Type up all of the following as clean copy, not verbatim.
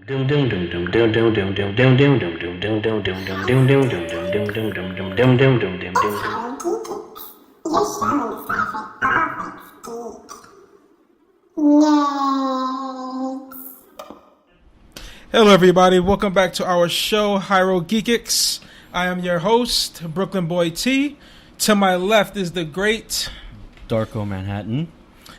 Hello everybody, welcome back to our show, HieroGeekicks. I am your host, Brooklyn Boy T. To my left is the great Darko Manhattan.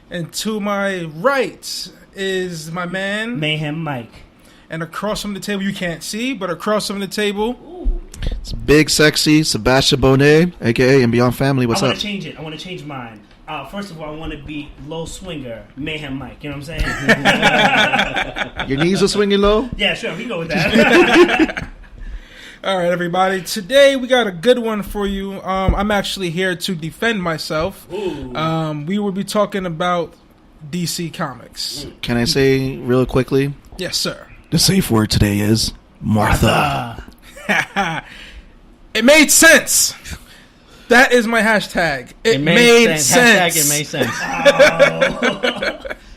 And to my right is my man Mayhem Mike. And across from the table, you can't see, but across from the table, it's big, sexy Sebastian Bonet, aka and Beyond Family. What's up? I want to change it. I want to change mine. First of all, I want to be low swinger, Mayhem Mike. You know what I'm saying? Your knees are swinging low? Yeah, sure. We can go with that. All right, everybody. Today we got a good one for you. I'm actually here to defend myself. We will be talking about DC Comics. Can I say real quickly? Yes, sir. The safe word today is Martha. It made sense. That is my hashtag. It made sense. Hashtag it made sense.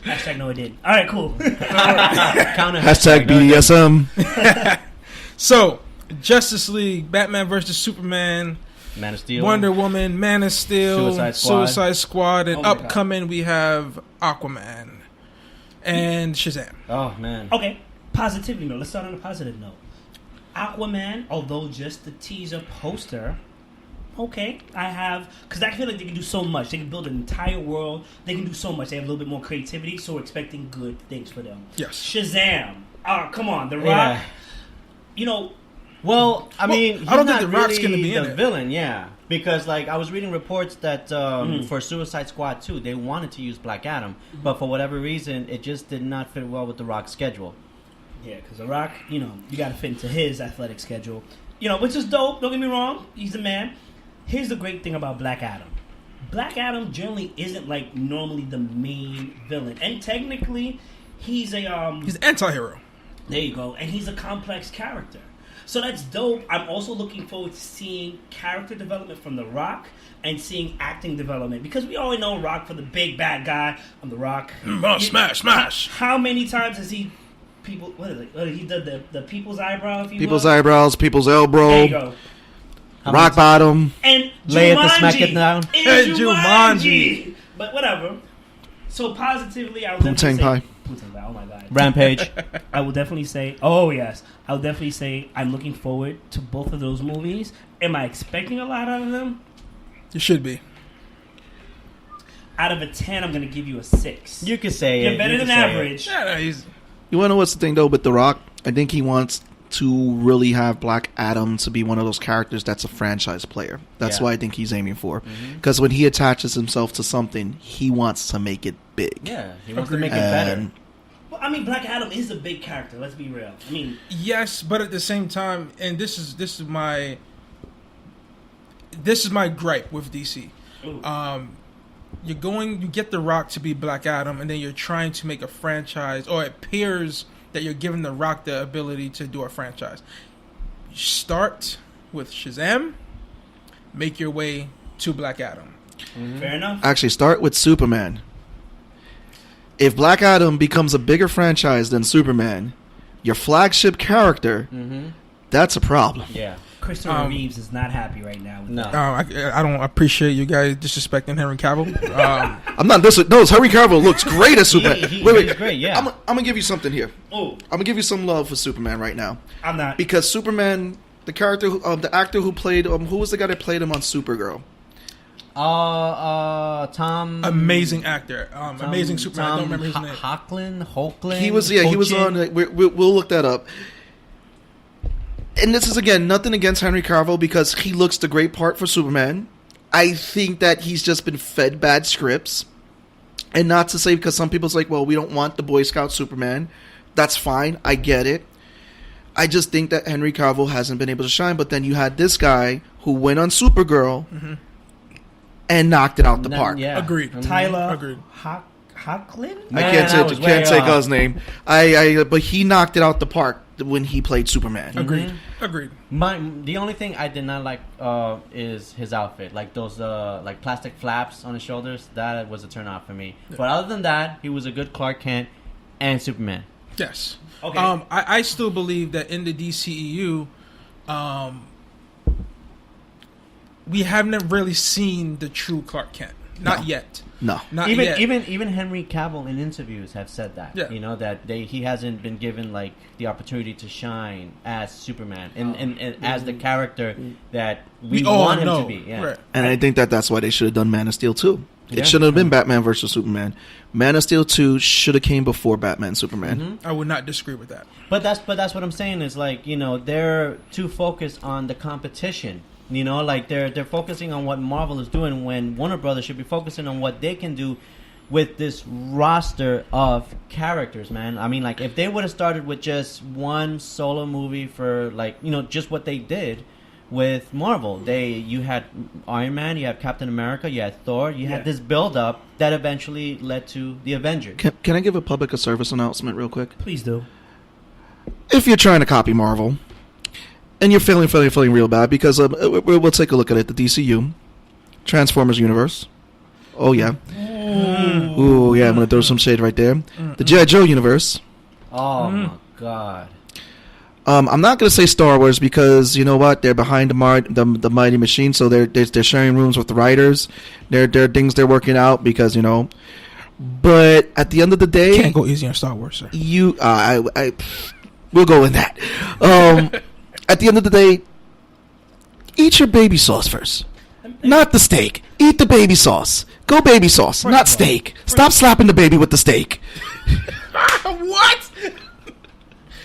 Hashtag no it didn't. All right, cool. Hashtag BDSM. So, Justice League, Batman vs. Superman, Man of Steel, Wonder Woman, Man of Steel, Suicide Squad, and upcoming we have Aquaman and Shazam. Oh, man. Okay, positivity note. Let's start on a positive note. Aquaman, although just the teaser poster, okay, because I feel like they can do so much. They can build an entire world. They can do so much. They have a little bit more creativity, so we're expecting good things for them. Yes. Shazam. Oh, come on. The Rock. Yeah. You know. Well, I mean, he's I don't not think The Rock's really going to be in the it. villain, yeah. Because, like, I was reading reports that for Suicide Squad 2, they wanted to use Black Adam, but for whatever reason, it just did not fit well with The Rock's schedule. Yeah, because The Rock, you got to fit into his athletic schedule. Which is dope. Don't get me wrong. He's the man. Here's the great thing about Black Adam. Black Adam generally isn't, like, normally the main villain. And technically, he's a... he's an anti-hero. There you go. And he's a complex character. So that's dope. I'm also looking forward to seeing character development from The Rock and seeing acting development. Because we already know Rock for the big bad guy. I'm The Rock. Smash. How many times has he... he did the people's eyebrow, if you People's will? eyebrows, people's elbow. There you go. Rock bottom. And Lay it to smack it down. And Jumanji. But whatever. So positively, I would definitely say... Pie. Wu-Tang Pie, oh my God. Rampage. I will definitely say... Oh, yes. I would definitely say I'm looking forward to both of those movies. Am I expecting a lot out of them? You should be. Out of a 10, I'm going to give you a 6. You could say You're it. better than average. Yeah, no, he's... You want to know what's the thing, though, with The Rock? I think he wants to really have Black Adam to be one of those characters that's a franchise player. That's what I think he's aiming for. Because when he attaches himself to something, he wants to make it big. Yeah, he wants to make it better. Well, I mean, Black Adam is a big character. Let's be real. I mean, yes, but at the same time, and this is my gripe with DC. You get The Rock to be Black Adam, and then you're trying to make a franchise, or it appears that you're giving The Rock the ability to do a franchise. You start with Shazam, make your way to Black Adam. Fair enough. Actually, start with Superman. If Black Adam becomes a bigger franchise than Superman, your flagship character, that's a problem. Yeah. Christopher Reeves is not happy right now. With I don't appreciate you guys disrespecting Henry Cavill. I'm not this. No, Henry Cavill looks great as Superman. He's great, yeah. I'm gonna give you something here. Oh, I'm gonna give you some love for Superman right now. I'm not, because Superman, the character, the actor who played, who was the guy that played him on Supergirl? Tom. Amazing actor. Amazing Superman. I don't remember his name. Hoechlin. He was on. We'll look that up. And this is, again, nothing against Henry Cavill because he looks the great part for Superman. I think that he's just been fed bad scripts. And not to say, because some people's like, well, we don't want the Boy Scout Superman. That's fine. I get it. I just think that Henry Cavill hasn't been able to shine. But then you had this guy who went on Supergirl and knocked it out the park. Yeah. Agreed. Tyler Agreed. Hoechlin? I can't say his name. But he knocked it out the park when he played Superman. Agreed. The only thing I did not like is his outfit, like those like plastic flaps on his shoulders. That was a turn off for me. Yeah. But other than that, he was a good Clark Kent and Superman. Yes. Okay. I still believe that in the DCEU, we haven't really seen the true Clark Kent. Not yet. No. Not yet. Even Henry Cavill in interviews have said that. Yeah. You know that he hasn't been given like the opportunity to shine as Superman and as the character that we all want him know. to be. Yeah. Right. And I think that's why they should have done Man of Steel 2. Yeah. It shouldn't have been Batman versus Superman. Man of Steel 2 should have came before Batman Superman. Mm-hmm. I would not disagree with that. But that's what I'm saying is like, you know, they're too focused on the competition. You know, like they're focusing on what Marvel is doing when Warner Brothers should be focusing on what they can do with this roster of characters, man. I mean, like if they would have started with just one solo movie for like, you know, just what they did with Marvel. You had Iron Man, you had Captain America, you had Thor, you had this build up that eventually led to the Avengers. Can I give a public service announcement real quick? Please do. If you're trying to copy Marvel, and you're feeling real bad, because we'll take a look at it. The DCU, Transformers universe. Oh yeah. Ooh yeah. I'm gonna throw some shade right there. The G.I. Joe universe. Oh my God. I'm not gonna say Star Wars because you know what? They're behind the mighty machine, so they're sharing rooms with the writers. There are things they're working out because you know. But at the end of the day, Can't go easy on Star Wars, sir. We'll go with that. At the end of the day, eat your baby sauce first. Not the steak. Eat the baby sauce. Go baby sauce, not steak. Stop slapping the baby with the steak. What?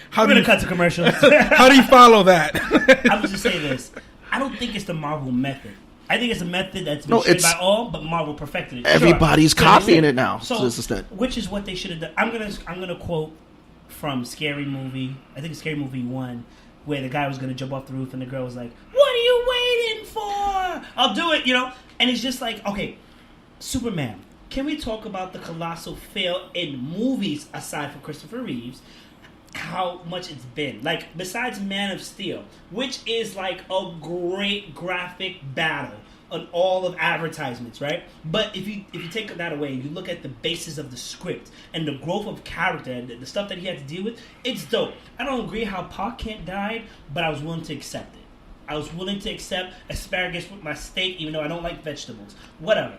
How I'm do gonna you cut to commercials. how do you follow that? I would just say this. I don't think it's the Marvel method. I think it's a method that's been No, shared it's- by all, but Marvel perfected it. Everybody's Sure. copying it now. So, to this extent. which is what they should have done. I'm gonna quote from Scary Movie. I think it's Scary Movie 1, where the guy was gonna jump off the roof and the girl was like, "What are you waiting for? I'll do it," you know. And it's just like, okay, Superman. Can we talk about the colossal fail in movies aside from Christopher Reeves? How much it's been. Like, besides Man of Steel, which is like a great graphic battle on all of advertisements, right? But if you take that away and you look at the basis of the script and the growth of character and the stuff that he had to deal with, it's dope. I don't agree how Pa Kent died, but I was willing to accept it. I was willing to accept asparagus with my steak, even though I don't like vegetables. Whatever.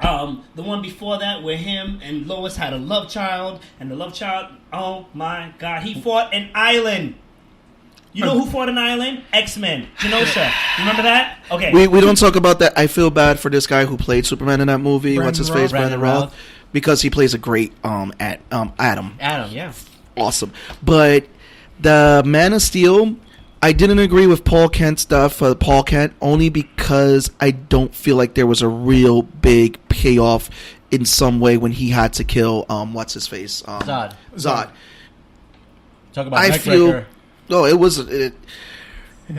The one before that, where him and Lois had a love child, and the love child, oh my God, he fought an island. You know who fought an island? X-Men. Genosha. Remember that? Okay. We don't talk about that. I feel bad for this guy who played Superman in that movie. Brandon What's his face? Brandon Brandon Routh. Routh. Because he plays a great Adam. Adam, yeah. Awesome. But the Man of Steel, I didn't agree with Paul Kent stuff. Paul Kent only because I don't feel like there was a real big payoff in some way when he had to kill what's his face? Zod. Talk about I feel. Neckbreaker. No, it was.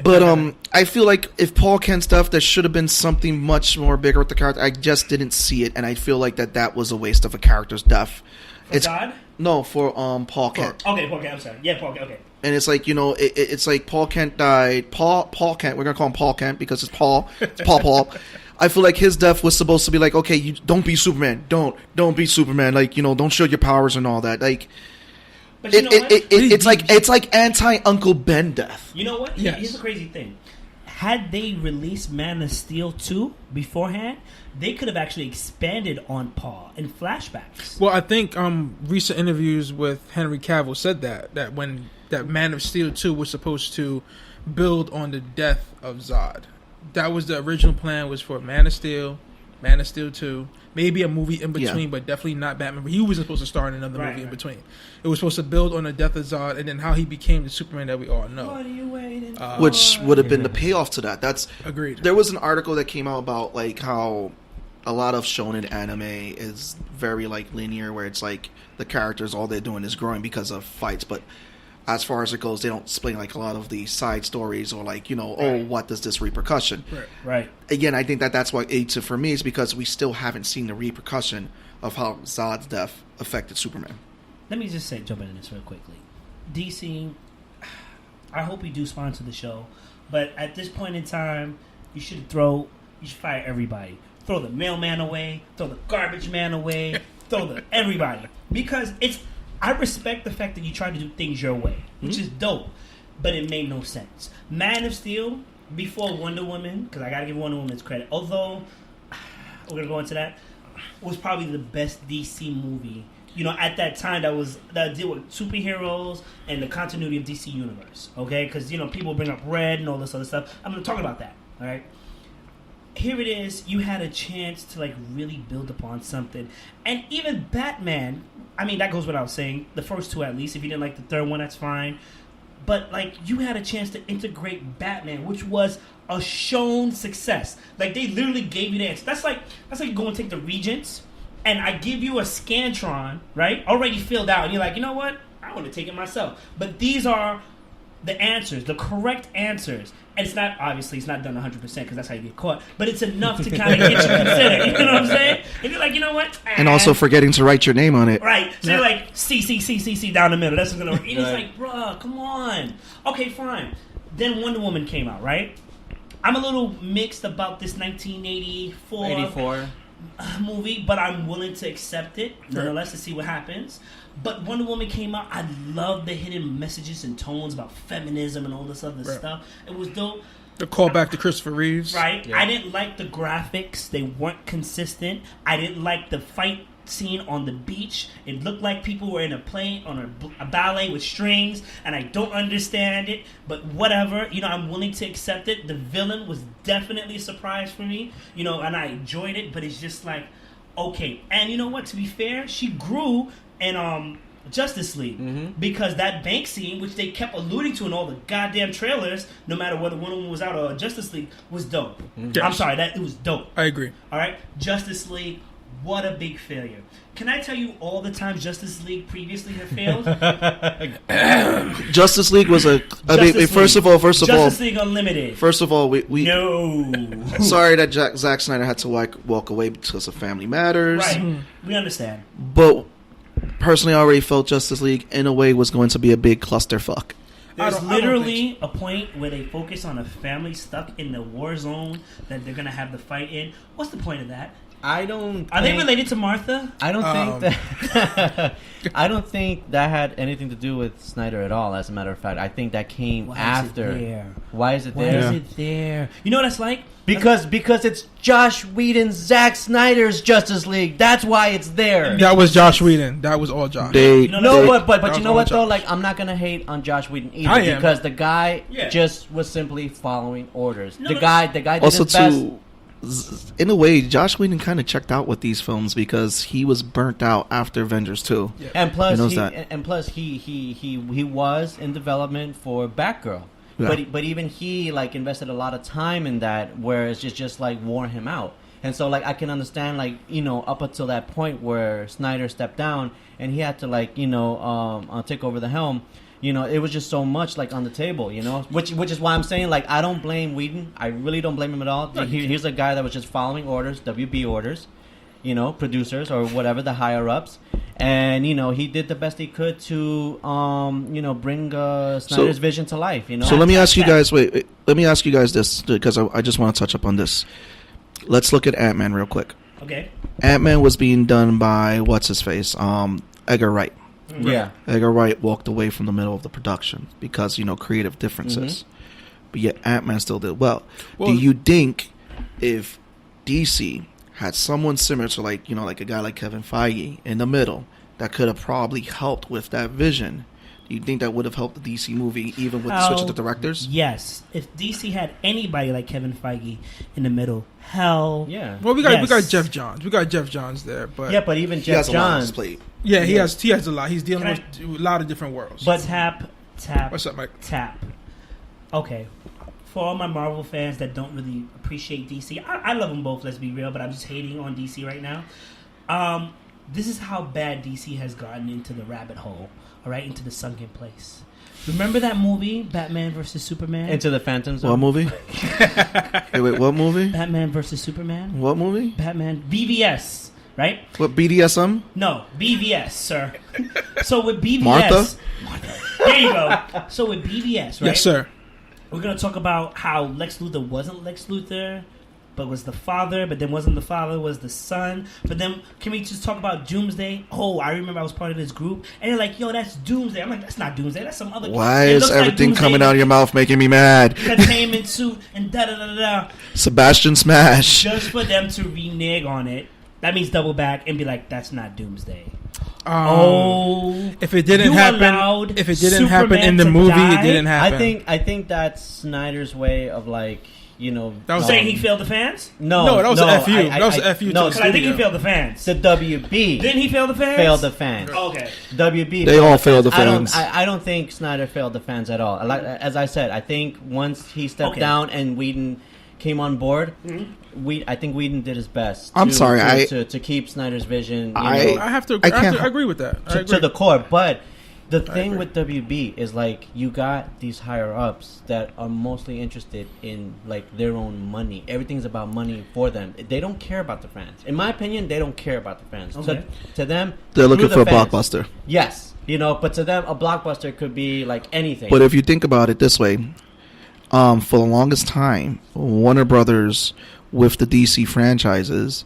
But I feel like if Paul Kent stuff, there should have been something much more bigger with the character. I just didn't see it, and I feel like that was a waste of a character's death. For Zod? No, for Paul Kent. Okay, Paul Kent. I'm sorry. Yeah, Paul Kent. Okay. And it's like, you know, it's like Paul Kent died. Paul Kent. We're gonna call him Paul Kent because it's Paul. It's Paul. I feel like his death was supposed to be like, okay, you don't be Superman. Don't be Superman. Like, you know, don't show your powers and all that. Like, But you know what? it's like anti Uncle Ben death. You know what? Yes. Here's the crazy thing. Had they released Man of Steel 2 beforehand, they could have actually expanded on Paul in flashbacks. Well, I think recent interviews with Henry Cavill said that when that Man of Steel 2 was supposed to build on the death of Zod. That was the original plan, was for Man of Steel 2, maybe a movie in between, but definitely not Batman. He wasn't supposed to star in another movie in between. It was supposed to build on the death of Zod and then how he became the Superman that we all know. What are you waiting for? Which would have been the payoff to that. That's Agreed. There was an article that came out about like how a lot of shonen anime is very like linear, where it's like the characters, all they're doing is growing because of fights. But as far as it goes, they don't explain like a lot of the side stories or like, you know, oh, what does this repercussion? Right. Again, I think that's why it's for me is because we still haven't seen the repercussion of how Zod's death affected Superman. Let me just jump into this real quickly. DC, I hope you do sponsor the show, but at this point in time, you should fire everybody. Throw the mailman away, throw the garbage man away, throw everybody. Because I respect the fact that you try to do things your way, which is dope, but it made no sense. Man of Steel, before Wonder Woman, because I got to give Wonder Woman its credit, although we're going to go into that, was probably the best DC movie. You know, at that time, that deal with superheroes and the continuity of DC Universe, okay? Because, you know, people bring up Red and all this other stuff. I'm going to talk about that, all right? Here it is. You had a chance to, like, really build upon something. And even Batman, I mean, that goes without saying. The first two, at least. If you didn't like the third one, that's fine. But, like, you had a chance to integrate Batman, which was a shown success. Like, they literally gave you the answer. That's like you go and take the Regents, and I give you a Scantron, right, already filled out, and you're like, you know what? I want to take it myself. But these are the answers, the correct answers. And it's not, obviously, it's not done 100% because that's how you get caught. But it's enough to kind of get you considered. You know what I'm saying? And you're like, you know what? And also forgetting to write your name on it. Right. So you're like, C down the middle. That's what's going to work. And it's like, bruh, come on. Okay, fine. Then Wonder Woman came out, right? I'm a little mixed about this 1984 movie, but I'm willing to accept it nonetheless to see what happens. But Wonder Woman came out. I love the hidden messages and tones about feminism and all this other stuff. It was dope. The callback to Christopher Reeves. Right. Yeah. I didn't like the graphics. They weren't consistent. I didn't like the fight scene on the beach. It looked like people were in a play on a ballet with strings, and I don't understand it, but whatever. You know, I'm willing to accept it. The villain was definitely a surprise for me, you know, and I enjoyed it, but it's just like, okay. And you know what? To be fair, she grew in Justice League because that bank scene, which they kept alluding to in all the goddamn trailers, no matter whether Wonder Woman was out or Justice League, was dope. Yes. I'm sorry, it was dope. I agree. All right, Justice League. What a big failure. Can I tell you all the times Justice League previously had failed? Justice League was first of all, Justice League Unlimited. First of all, we no. Sorry that Zack Snyder had to walk away because of family matters. Right. We understand. But personally, I already felt Justice League in a way was going to be a big clusterfuck. There's literally a point where they focus on a family stuck in the war zone that they're going to have the fight in. What's the point of that? Are they related to Martha? I don't think that. I don't think that had anything to do with Snyder at all. As a matter of fact, I think that came after. Why is it there? You know what that's like? Because it's Josh Whedon's Zack Snyder's Justice League. That's why it's there. That was Josh Whedon. That was all Josh. But you know what though? Like, I'm not gonna hate on Josh Whedon either because the guy just was simply following orders. The guy did also his best. In a way, Josh Whedon kind of checked out with these films because he was burnt out after Avengers 2. Yeah. And plus, he was in development for Batgirl. Yeah. But even he like invested a lot of time in that, where it's just like wore him out. And so like I can understand like, you know, up until that point where Snyder stepped down and he had to like, you know, take over the helm. You know, it was just so much like on the table, you know, which is why I'm saying like I don't blame Whedon. I really don't blame him at all. He's a guy that was just following orders, WB orders, you know, producers or whatever, the higher ups, and you know he did the best he could to you know bring Snyder's vision to life. You know. So let me ask you guys. Wait, let me ask you guys this because I just want to touch up on this. Let's look at Ant-Man real quick. Okay. Ant-Man was being done by what's his face, Edgar Wright. Yeah, Edgar Wright walked away from the middle of the production because, you know, creative differences. But yet Ant-Man still did well. Do you think if DC had someone similar to, like, you know, like a guy like Kevin Feige in the middle that could have probably helped with that vision, do you think that would have helped the DC movie even with the switch of the directors? Yes. If DC had anybody like Kevin Feige in the middle, hell yeah. Well, we got Jeff Johns. We got Jeff Johns there, but yeah, but even Jeff Johns. Yeah, he has a lot. He's dealing with a lot of different worlds. But tap. What's up, Mike? Tap. Okay. For all my Marvel fans that don't really appreciate DC, I love them both, let's be real, but I'm just hating on DC right now. This is how bad DC has gotten into the rabbit hole, all right, into the sunken place. Remember that movie, Batman vs. Superman? Into the Phantom Zone. What movie? Hey, wait, what movie? Batman vs. Superman. What movie? Batman, BVS. Right? What, BDSM? No, BVS, sir. So with BVS... Martha? There you go. So with BVS, right? Yes, sir. We're going to talk about how Lex Luthor wasn't Lex Luthor, but was the father, but then wasn't the father, was the son. But then, can we just talk about Doomsday? Oh, I remember I was part of this group, and they're like, yo, that's Doomsday. I'm like, that's not Doomsday, that's some other. Why It is looks like everything Doomsday coming out of your mouth making me mad? Containment suit and da-da-da-da-da. Sebastian Smash. Just for them to renege on it, that means double back and be like, that's not Doomsday. If it didn't you happen, allowed if it didn't happen Superman in the to movie, die? it didn't happen. I think that's Snyder's way of like, you know, That was Saying he failed the fans? No, that was a FU. That was a FU. No, to Because I think he studio. failed the fans. the WB Didn't he fail the fans? failed the fans. Oh, okay. WB. They all failed the I fans. I don't think Snyder failed the fans at all. Like, as I said, I think once he stepped Okay. down and Whedon came on board, Mm-hmm. I think Whedon did his best. I'm sorry, to keep Snyder's vision. You I- know, I have to. I I, have can't- to agree with that. I to agree. the core. But the thing agree. with WB is like you got these higher ups that are mostly interested in like their own money. Everything's about money for them. They don't care about the fans. In my opinion, they don't care about the fans. Okay. To them, They're looking through for the a fans. blockbuster. Yes, you know, but to them, a blockbuster could be like anything. But if you think about it this way, for the longest time, Warner Brothers with the DC franchises,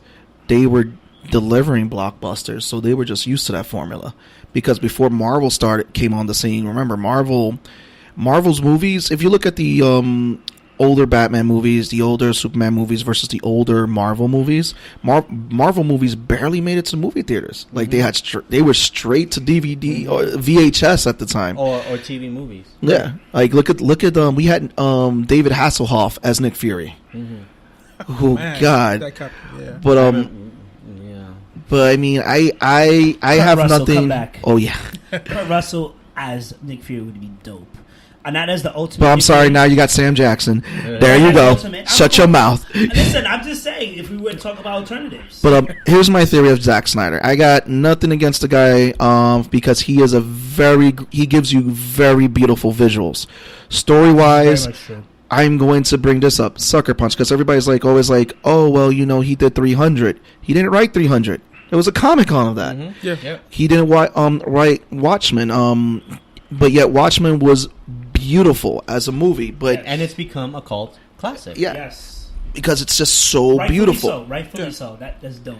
they were delivering blockbusters, so they were just used to that formula. Because before Marvel came on the scene, remember Marvel's movies. If you look at the older Batman movies, the older Superman movies versus the older Marvel movies, Marvel movies barely made it to movie theaters. Like they were straight to DVD or VHS at the time. or TV movies. Yeah, like look at we had David Hasselhoff as Nick Fury. Oh Man, God! that cop- yeah. But Yeah. but I mean, I have Russell, nothing. come back. Oh yeah, Kurt Russell as Nick Fury would be dope. And that is the ultimate. but I'm Nick sorry. Fury. Now you got Sam Jackson. There That's you the go. ultimate. Shut your mouth. Listen, I'm just saying, if we were to talk about alternatives. But here's my theory of Zack Snyder. I got nothing against the guy because he is he gives you very beautiful visuals. Story wise, Very much true. I'm going to bring this up, Sucker Punch, because everybody's like always like, oh well, you know, he did 300. He didn't write 300. There was a comic on of that. Yeah. Yep. He didn't write Watchmen. But yet Watchmen was beautiful as a movie. But And it's become a cult classic. yeah, Yes. because it's just so Rightfully beautiful. So, rightfully Yeah. so. That's dope.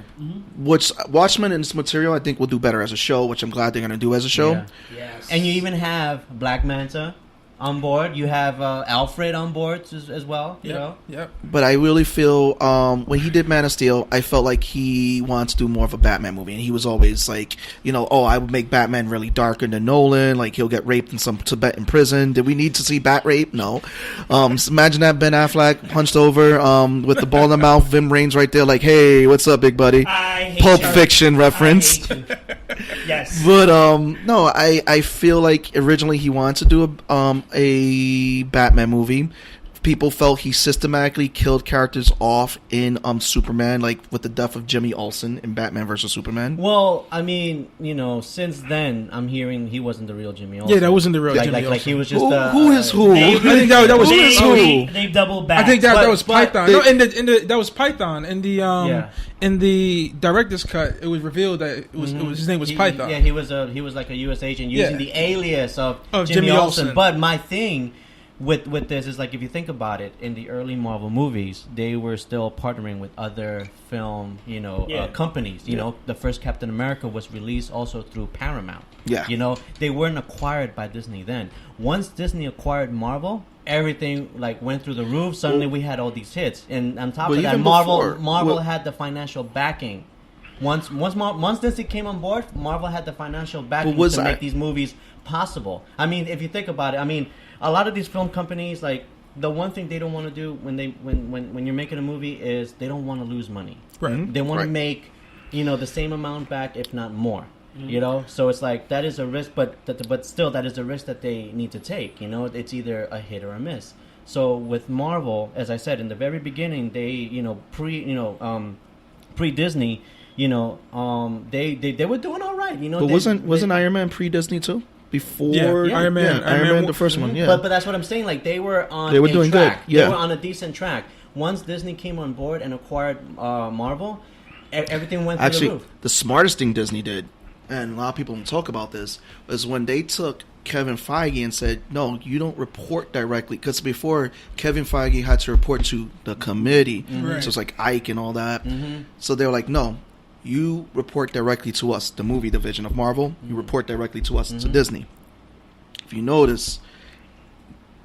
Which Watchmen and its material, I think, will do better as a show, which I'm glad they're going to do as a show. Yeah. Yes. And you even have Black Manta on board. You have Alfred on board as well. You know. Yep. But I really feel when he did Man of Steel, I felt like he wants to do more of a Batman movie, and he was always like, you know, oh, I would make Batman really darker than Nolan. Like he'll get raped in some Tibetan prison. Did we need to see Bat rape? No. Imagine that Ben Affleck punched over with the ball in the mouth, Vim Raines right there, like, hey, what's up, big buddy? I hate Pulp you. Fiction reference. I hate you. Yes. But no, I feel like originally he wanted to do a Batman movie. People felt he systematically killed characters off in Superman, like with the death of Jimmy Olsen in Batman vs Superman. Well, I mean, you know, since then I'm hearing he wasn't the real Jimmy Olsen. Yeah, that wasn't the real like, Jimmy like Olsen. he was just Who is who? They- I think that was Who is who? They doubled back. I think that But- was but Python. they- No, in the that was Python. In the Yeah. in the director's cut, it was revealed that it was his name was Python. Yeah, he was like a U.S. agent using Yeah. the alias of Of Jimmy Jimmy Olsen. Olsen. But my thing with this is like if you think about it, in the early Marvel movies, they were still partnering with other film, Yeah. companies. You know, the first Captain America was released also through Paramount. Yeah. You know, they weren't acquired by Disney then. Once Disney acquired Marvel, everything like went through the roof. Suddenly we had all these hits, and on top But of that, even Marvel before- had the financial backing. Once Disney came on board, Marvel had the financial backing was to I- make these movies possible. I mean, if you think about it, I mean, a lot of these film companies, like the one thing they don't want to do when you're making a movie is they don't want to lose money. Right. They want Right. to make the same amount back, if not more. You know, so it's like that is a risk, but still that is a risk that they need to take. You know, it's either a hit or a miss. So with Marvel, as I said in the very beginning, they pre Disney, they were doing all right. You know, But they- wasn't Iron Man pre-Disney too? Before Yeah, Iron Man. Iron Man, the first one. Yeah, But that's what I'm saying. Like they were on. They were a doing track. good, yeah. They were on a decent track. Once Disney came on board and acquired Marvel, everything went through actually, the roof. the smartest thing Disney did, and a lot of people don't talk about this, was when they took Kevin Feige and said, no, you don't report directly. Because before, Kevin Feige had to report to the committee. Right. So it's like Ike and all that. So they were like, no, you report directly to us, the movie division of Marvel. You report directly to us, to Disney. If you notice,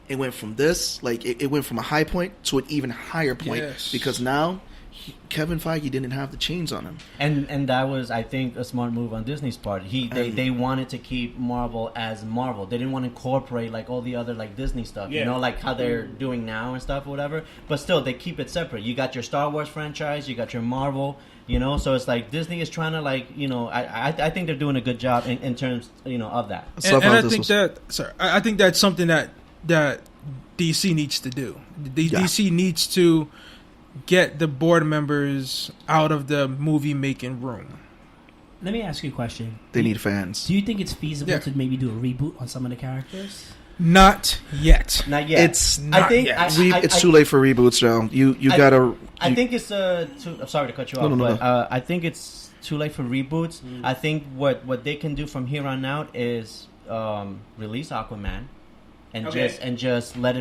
it went from this, like, it went from a high point to an even higher point. Yes. Because now, Kevin Feige didn't have the chains on him. And that was, I think, a smart move on Disney's part. They wanted to keep Marvel as Marvel. They didn't want to incorporate like all the other like Disney stuff, you know, like how they're doing now and stuff or whatever. But still, they keep it separate. You got your Star Wars franchise, you got your Marvel, you know. So it's like Disney is trying to like, you know, I think they're doing a good job in terms, you know, of that. And I think that's something that DC needs to do. DC needs to get the board members out of the movie making room. Let me ask you a question. They need fans. Do you think it's feasible to maybe do a reboot on some of the characters? Not yet. Not yet. It's not yet. It's too late for reboots, Joe. You gotta. I think it's I'm sorry to cut you off, but I think it's too late for reboots. I think what they can do from here on out is release Aquaman. And just let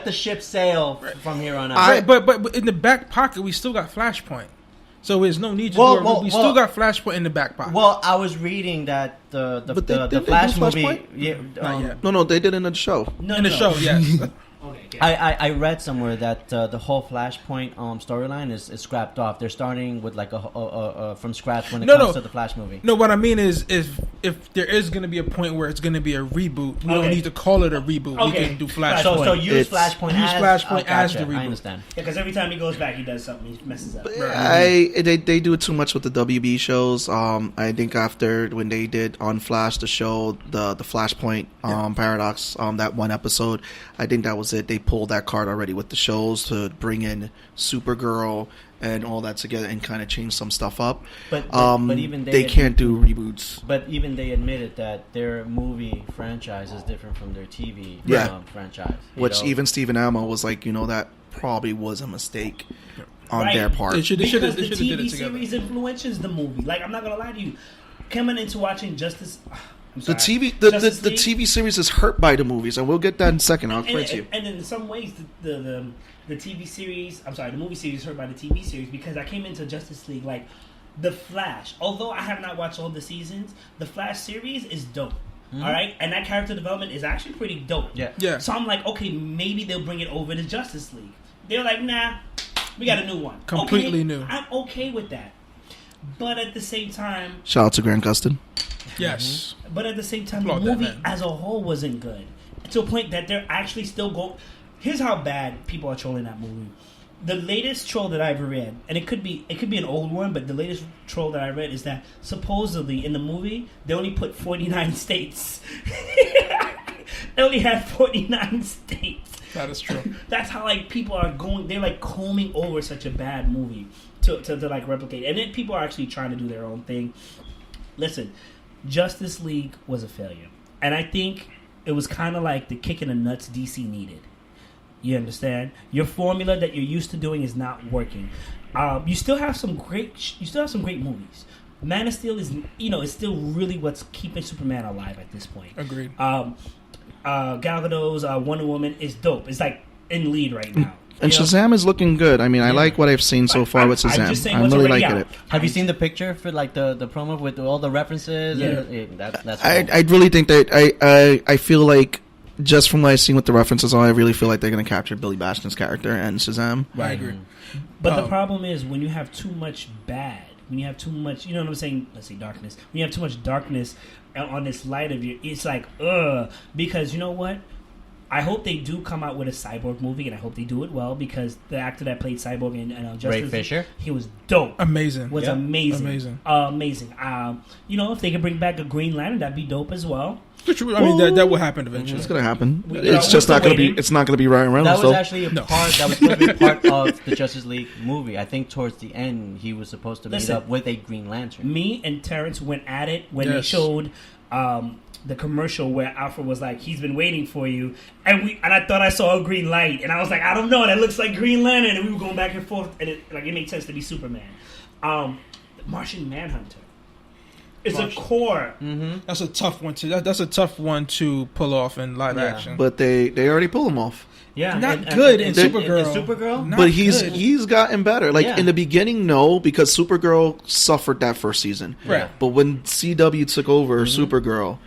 the ship sail from here on out. But in the back pocket, we still got Flashpoint, so there's no need to do it. We still got Flashpoint in the back pocket. Well, I was reading that the Flash movie. No, they did it in the show. In the show, yes. I read somewhere that the whole Flashpoint storyline is scrapped off. They're starting with like a from scratch when it comes to the Flash movie. No, what I mean is if there is going to be a point where it's going to be a reboot, we don't need to call it a reboot. We can do Flashpoint. So use Flashpoint as the reboot. I understand. Yeah, because every time he goes back, he does something. He messes up. They do it too much with the WB shows. I think after when they did on Flash the show, the Flashpoint Paradox, that one episode, I think that was it. They pulled that card already with the shows to bring in Supergirl and all that together and kind of change some stuff up. But even they can't do reboots. But even they admitted that their movie franchise is different from their TV franchise. Which even Stephen Amell was like, that probably was a mistake on their part. Because the TV series influences the movie. Like, I'm not going to lie to you. Coming into watching Justice... The TV series is hurt by the movies, and we'll get that in a second. I'll explain to you. And in some ways, the TV series, the movie series is hurt by the TV series because I came into Justice League like the Flash. Although I have not watched all the seasons, the Flash series is dope. All right, and that character development is actually pretty dope. Yeah. So I'm like, okay, maybe they'll bring it over to Justice League. They're like, nah, we got a new one, completely new. I'm okay with that, but at the same time, shout out to Grant Gustin. Yes. But at the same time, the movie as a whole wasn't good. To a point that they're actually still going... Here's how bad people are trolling that movie. The latest troll that I've read, and it could be an old one, but the latest troll that I read is that supposedly in the movie, they only put 49 states. They only had 49 states. That is true. That's how like people are going... They're like combing over such a bad movie to like replicate. And then people are actually trying to do their own thing. Listen... Justice League was a failure. And I think it was kind of like the kick in the nuts DC needed. You understand? Your formula that you're used to doing is not working. You still have some great movies. Man of Steel is still really what's keeping Superman alive at this point. Agreed. Gal Gadot's Wonder Woman is dope. It's like in lead right now. And Shazam is looking good. I mean, I like what I've seen so far with Shazam. I'm really liking it. Have you seen the picture for like the promo with all the references? Yeah. That's cool. I really think that I feel like just from what I've seen with the references, I really feel like they're going to capture Billy Bastion's character and Shazam. I agree. But the problem is when you have too much bad, when you have too much, you know what I'm saying? Let's say darkness. When you have too much darkness on this light of you, it's like, because you know what? I hope they do come out with a Cyborg movie, and I hope they do it well because the actor that played Cyborg in Justice Ray Fisher, he was dope. Amazing. Amazing. If they could bring back a Green Lantern, that'd be dope as well. That will happen eventually. It's gonna happen. It's just not gonna be. It's not gonna be Ryan Reynolds. That was actually that was going to be part of the Justice League movie. I think towards the end he was supposed to meet up with a Green Lantern. Me and Terrence went at it when they showed the commercial where Alfred was like, "He's been waiting for you," and I thought I saw a green light, and I was like, "I don't know, that looks like Green Lantern," and we were going back and forth, and it made sense to be Superman. Martian Manhunter. It's a core. Mm-hmm. That's a tough one to. That's a tough one to pull off in live action. But they already pull him off. Yeah, Not good in in Supergirl. Supergirl? Not But good. he's gotten better. Like Yeah. in the beginning, no, because Supergirl suffered that first season. Right. But when CW took over Supergirl,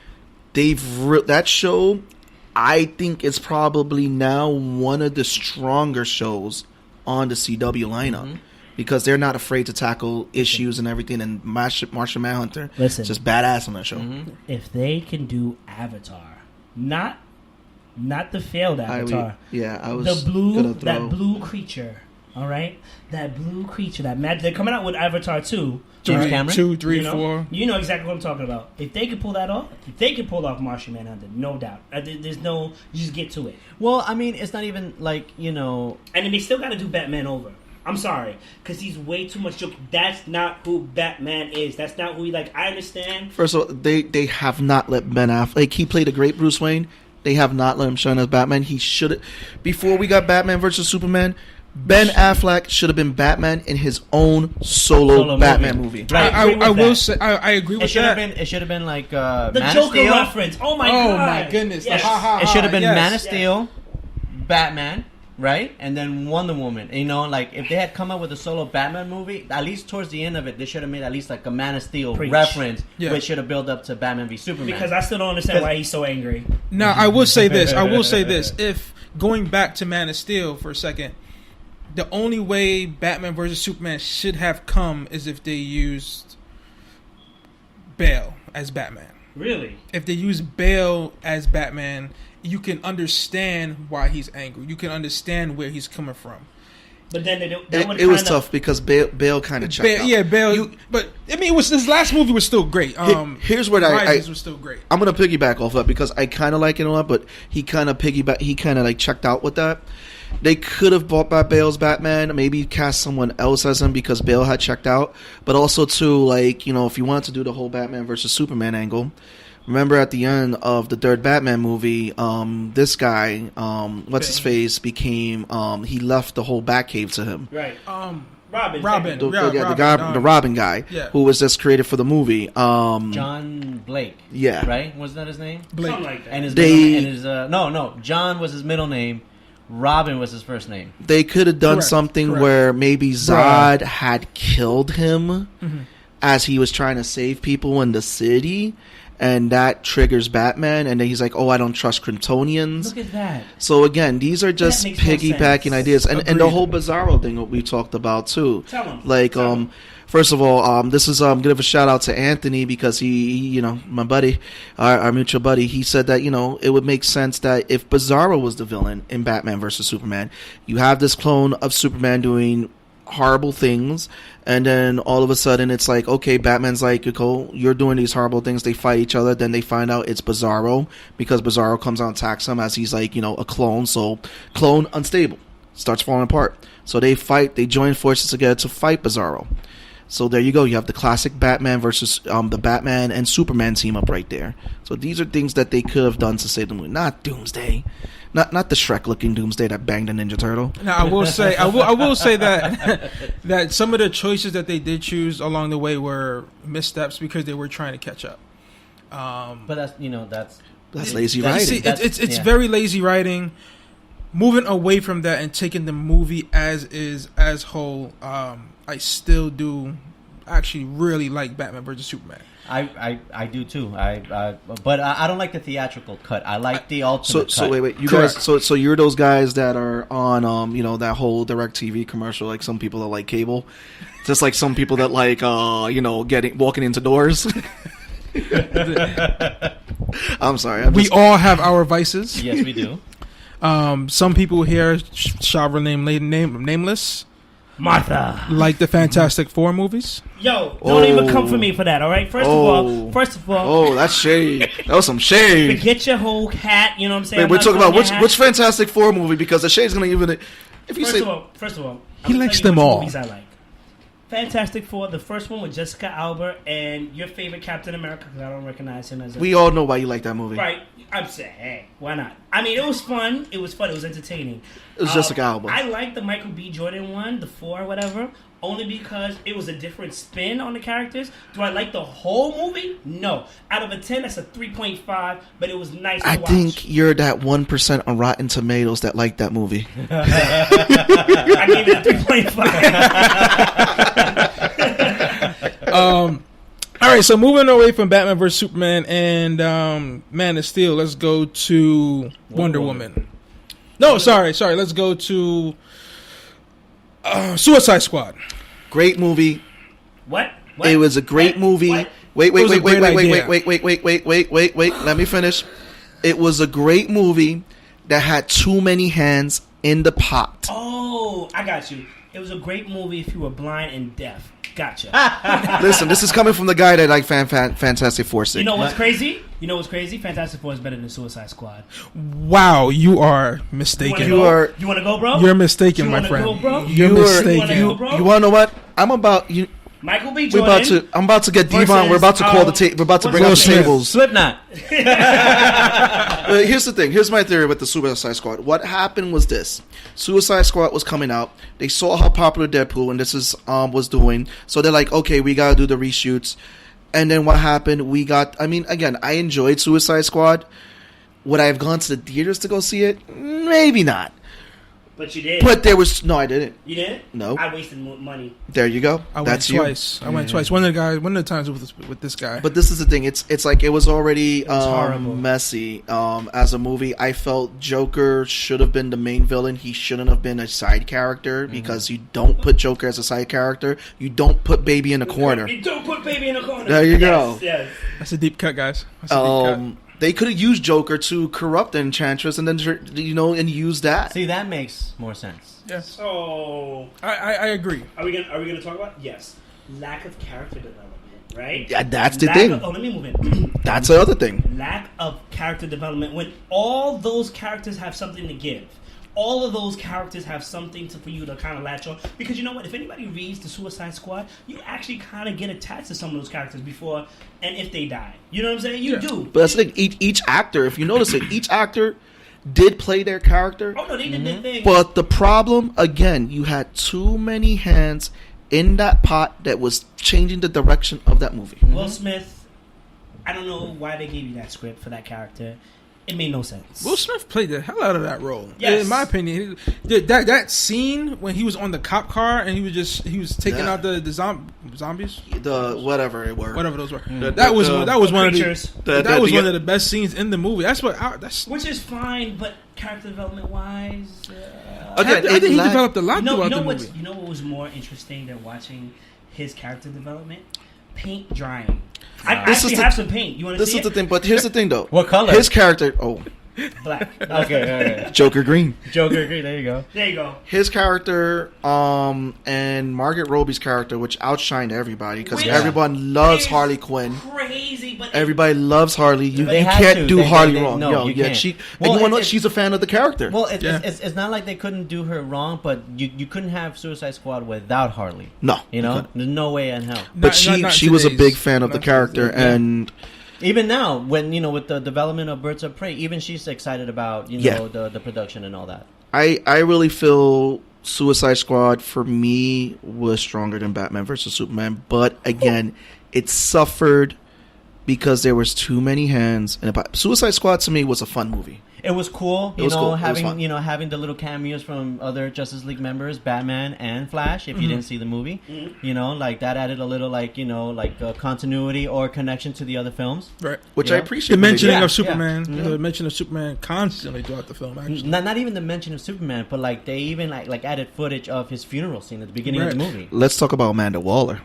that show, I think, is probably now one of the stronger shows on the CW lineup because they're not afraid to tackle issues and everything. And Martian Manhunter, Listen. just badass on that show. If they can do Avatar, not the failed Avatar, I was the blue, gonna throw. that blue creature. All right, that blue creature, that magic. They're coming out with Avatar 2. James right? Cameron? 2, 3, you know? 4. You know exactly what I'm talking about. If they could pull that off, if they could pull off Martian Manhunter, no doubt. There's no, you just get to it. Well, I mean, it's not even like, you know... And then they still got to do Batman over. I'm sorry, because he's way too much joke. That's not who Batman is. That's not who he, like, I understand. First of all, they have not let Ben Affleck. Like, he played a great Bruce Wayne. They have not let him shine as Batman. He should. Before we got Batman versus Superman, Ben Affleck should have been Batman in his own solo Batman movie. Right. I will say I agree It with should that. have been. It should have been like The Man of Joker Steel. reference. Oh my Oh god. my goodness! Yes. Ha, ha, It should have been yes. Man of Steel, Batman, right, and then Wonder Woman. You know, like if they had come up with a solo Batman movie, at least towards the end of it, they should have made at least like a Man of Steel Preach. reference, Yeah. which should have built up to Batman v Superman. Because I still don't understand why he's so angry. Now I will say this. If going back to Man of Steel for a second, the only way Batman versus Superman should have come is if they used Bale as Batman. Really? If they use Bale as Batman, you can understand why he's angry. You can understand where he's coming from. But then It was tough because Bale kind of checked out. Bale. But I mean, his last movie was still great. Here's what Rises was still great. I'm gonna piggyback off that because I kind of like it a lot, but he kind of like checked out with that. They could have brought back Bale's Batman, maybe cast someone else as him because Bale had checked out. But also too, like, you know, if you wanted to do the whole Batman versus Superman angle, remember at the end of the third Batman movie, this guy, what's his face, became he left the whole Batcave to him. Right. Robin. The Robin guy, Yeah. who was just created for the movie. John Blake. Yeah. Right? Wasn't that his name? Blake. Something like that. And his They- middle, and his no, John was his middle name. Robin was his first name. They could have done Correct, something correct. where maybe Zod had killed him as he was trying to save people in the city, and that triggers Batman, and then he's like, "Oh, I don't trust Kryptonians." Look at that. So again, these are just makes no piggybacking sense. ideas, and the Agreed. whole Bizarro thing that we talked about too. Tell him. Like, Tell him. first of all, this is give a shout out to Anthony because he you know, my buddy, our mutual buddy, he said that, you know, it would make sense that if Bizarro was the villain in Batman versus Superman, you have this clone of Superman doing horrible things, and then all of a sudden it's like, okay, Batman's like, Nicole, you're doing these horrible things. They fight each other, then they find out it's Bizarro because Bizarro comes out and attacks him as he's like, you know, a clone. So clone unstable, starts falling apart. So they fight, they join forces together to fight Bizarro. So there you go. You have the classic Batman versus the Batman and Superman team up right there. So these are things that they could have done to save the movie. Not Doomsday, not the Shrek looking Doomsday that banged a Ninja Turtle. Now I will say that that some of the choices that they did choose along the way were missteps because they were trying to catch up. But that's That's lazy You writing. see, it's yeah. very lazy writing. Moving away from that and taking the movie as whole, I still do actually really like Batman versus Superman. I do too. But I don't like the theatrical cut. I like the ultimate cut. So wait, you Correct. guys. So you're those guys that are on you know, that whole DirecTV commercial. Like some people that like cable, just like some people that like you know, walking into doors. I'm sorry. We all have our vices. Yes, we do. Some people here shall remain nameless, Martha. like the Fantastic Four movies. Yo, don't even come for me for that, all right? First of all, Oh, that's shade. That was some shade. forget your whole hat, you know what I'm saying? Wait, I'm we're not talking about talking your which hat. Fantastic Four movie, because the shade's gonna even. If you say First of all, He I'm gonna likes tell you them which all. Movies I like. Fantastic Four, the first one with Jessica Alba and your favorite Captain America, because I don't recognize him as a... we all know why you like that movie. Right. I'm saying, hey, why not? I mean, it was fun. It was entertaining. It was Jessica Alba. I like the Michael B. Jordan one, the 4 or whatever. only because it was a different spin on the characters. Do I like the whole movie? No. Out of a 10, that's a 3.5, but it was nice to I watch. think you're that 1% on Rotten Tomatoes that liked that movie. I gave it a 3.5. All right, so moving away from Batman vs Superman and Man of Steel, let's go to Wonder Woman. No, sorry. Let's go to Suicide Squad. Great movie. What? It was a great movie. What? Wait. It was a great idea. Wait. Let me finish. It was a great movie that had too many hands in the pot. Oh, I got you. It was a great movie if you were blind and deaf. Gotcha. Listen, this is coming from the guy that liked Fantastic Four. You know what's crazy? Fantastic Four is better than Suicide Squad. Wow, you are mistaken. You want to go, bro? You're mistaken, my friend. Go, bro? You're mistaken. You wanna go, bro? You want to know what? I'm about you. Michael B. Jordan. I'm about to get Devon. We're about to call the table. We're about to bring out the tables. Slipknot. Here's the thing. Here's my theory with the Suicide Squad. What happened was this: Suicide Squad was coming out. They saw how popular Deadpool and this is was doing, so they're like, okay, we gotta do the reshoots. And then what happened? Again, I enjoyed Suicide Squad. Would I have gone to the theaters to go see it? Maybe not. But you did. But there was no, I didn't. You didn't? No. I wasted money. There you go. I went That's twice. you. I went twice. One of the times with this guy. But this is the thing. It's like it was already horrible. messy as a movie. I felt Joker should have been the main villain. He shouldn't have been a side character because you don't put Joker as a side character. You don't put Baby in the corner. You don't put Baby in the corner. There you go. Yes. That's a deep cut, guys. That's a deep cut. They could have used Joker to corrupt the Enchantress and then and use that. See, that makes more sense. Yes. So I agree. Are we gonna talk about lack of character development, right? Yeah, that's the thing. Let me move in. That's the other thing. Lack of character development when all those characters have something to give. All of those characters have something for you to kind of latch on. Because you know what? If anybody reads the Suicide Squad, you actually kind of get attached to some of those characters before and if they die. You know what I'm saying? You do. But that's the thing. Each actor, if you notice it, each actor did play their character. Oh, no, they did their thing. But the problem, again, you had too many hands in that pot that was changing the direction of that movie. Will Smith, I don't know why they gave you that script for that character. It made no sense. Will Smith played the hell out of that role. Yes. In my opinion, that scene when he was on the cop car and he was taking out the zombies, Whatever those were. Mm. That was one creatures. of the best scenes in the movie. Which is fine, but character development wise, Again, I think he developed a lot throughout the movie. You know what was more interesting than watching his character development? Paint drying. I actually have some paint. You want to see it? This is the thing, but here's the thing, though. What color? His character, Black. Okay. Joker Green. Joker Green. There you go. There you go. His character, and Margaret Robbie's character, which outshined everybody because everyone loves Harley Quinn. Crazy, but Everybody loves Harley. You They have can't to. do They- Harley they- wrong. no, you can't. And Well, you want to know? it's- She's a fan of the character. Well, it's not like they couldn't do her wrong, but you couldn't have Suicide Squad without Harley. No, You know, there's no way in hell. but Not she was a today's- big fan of the not character, today's, yeah. and Even now, when with the development of Birds of Prey, even she's excited about the production and all that. I really feel Suicide Squad for me was stronger than Batman vs Superman, but again, it suffered because there was too many hands. And Suicide Squad to me was a fun movie. It was cool, It was cool. It was having fun. having the little cameos from other Justice League members, Batman and Flash. If you didn't see the movie, like that added a little continuity or connection to the other films. Right. Which I appreciate. The mentioning Yeah, of Superman, yeah. the mention of Superman constantly throughout the film. Actually, Not even the mention of Superman, but like they even like added footage of his funeral scene at the beginning of the movie. Let's talk about Amanda Waller.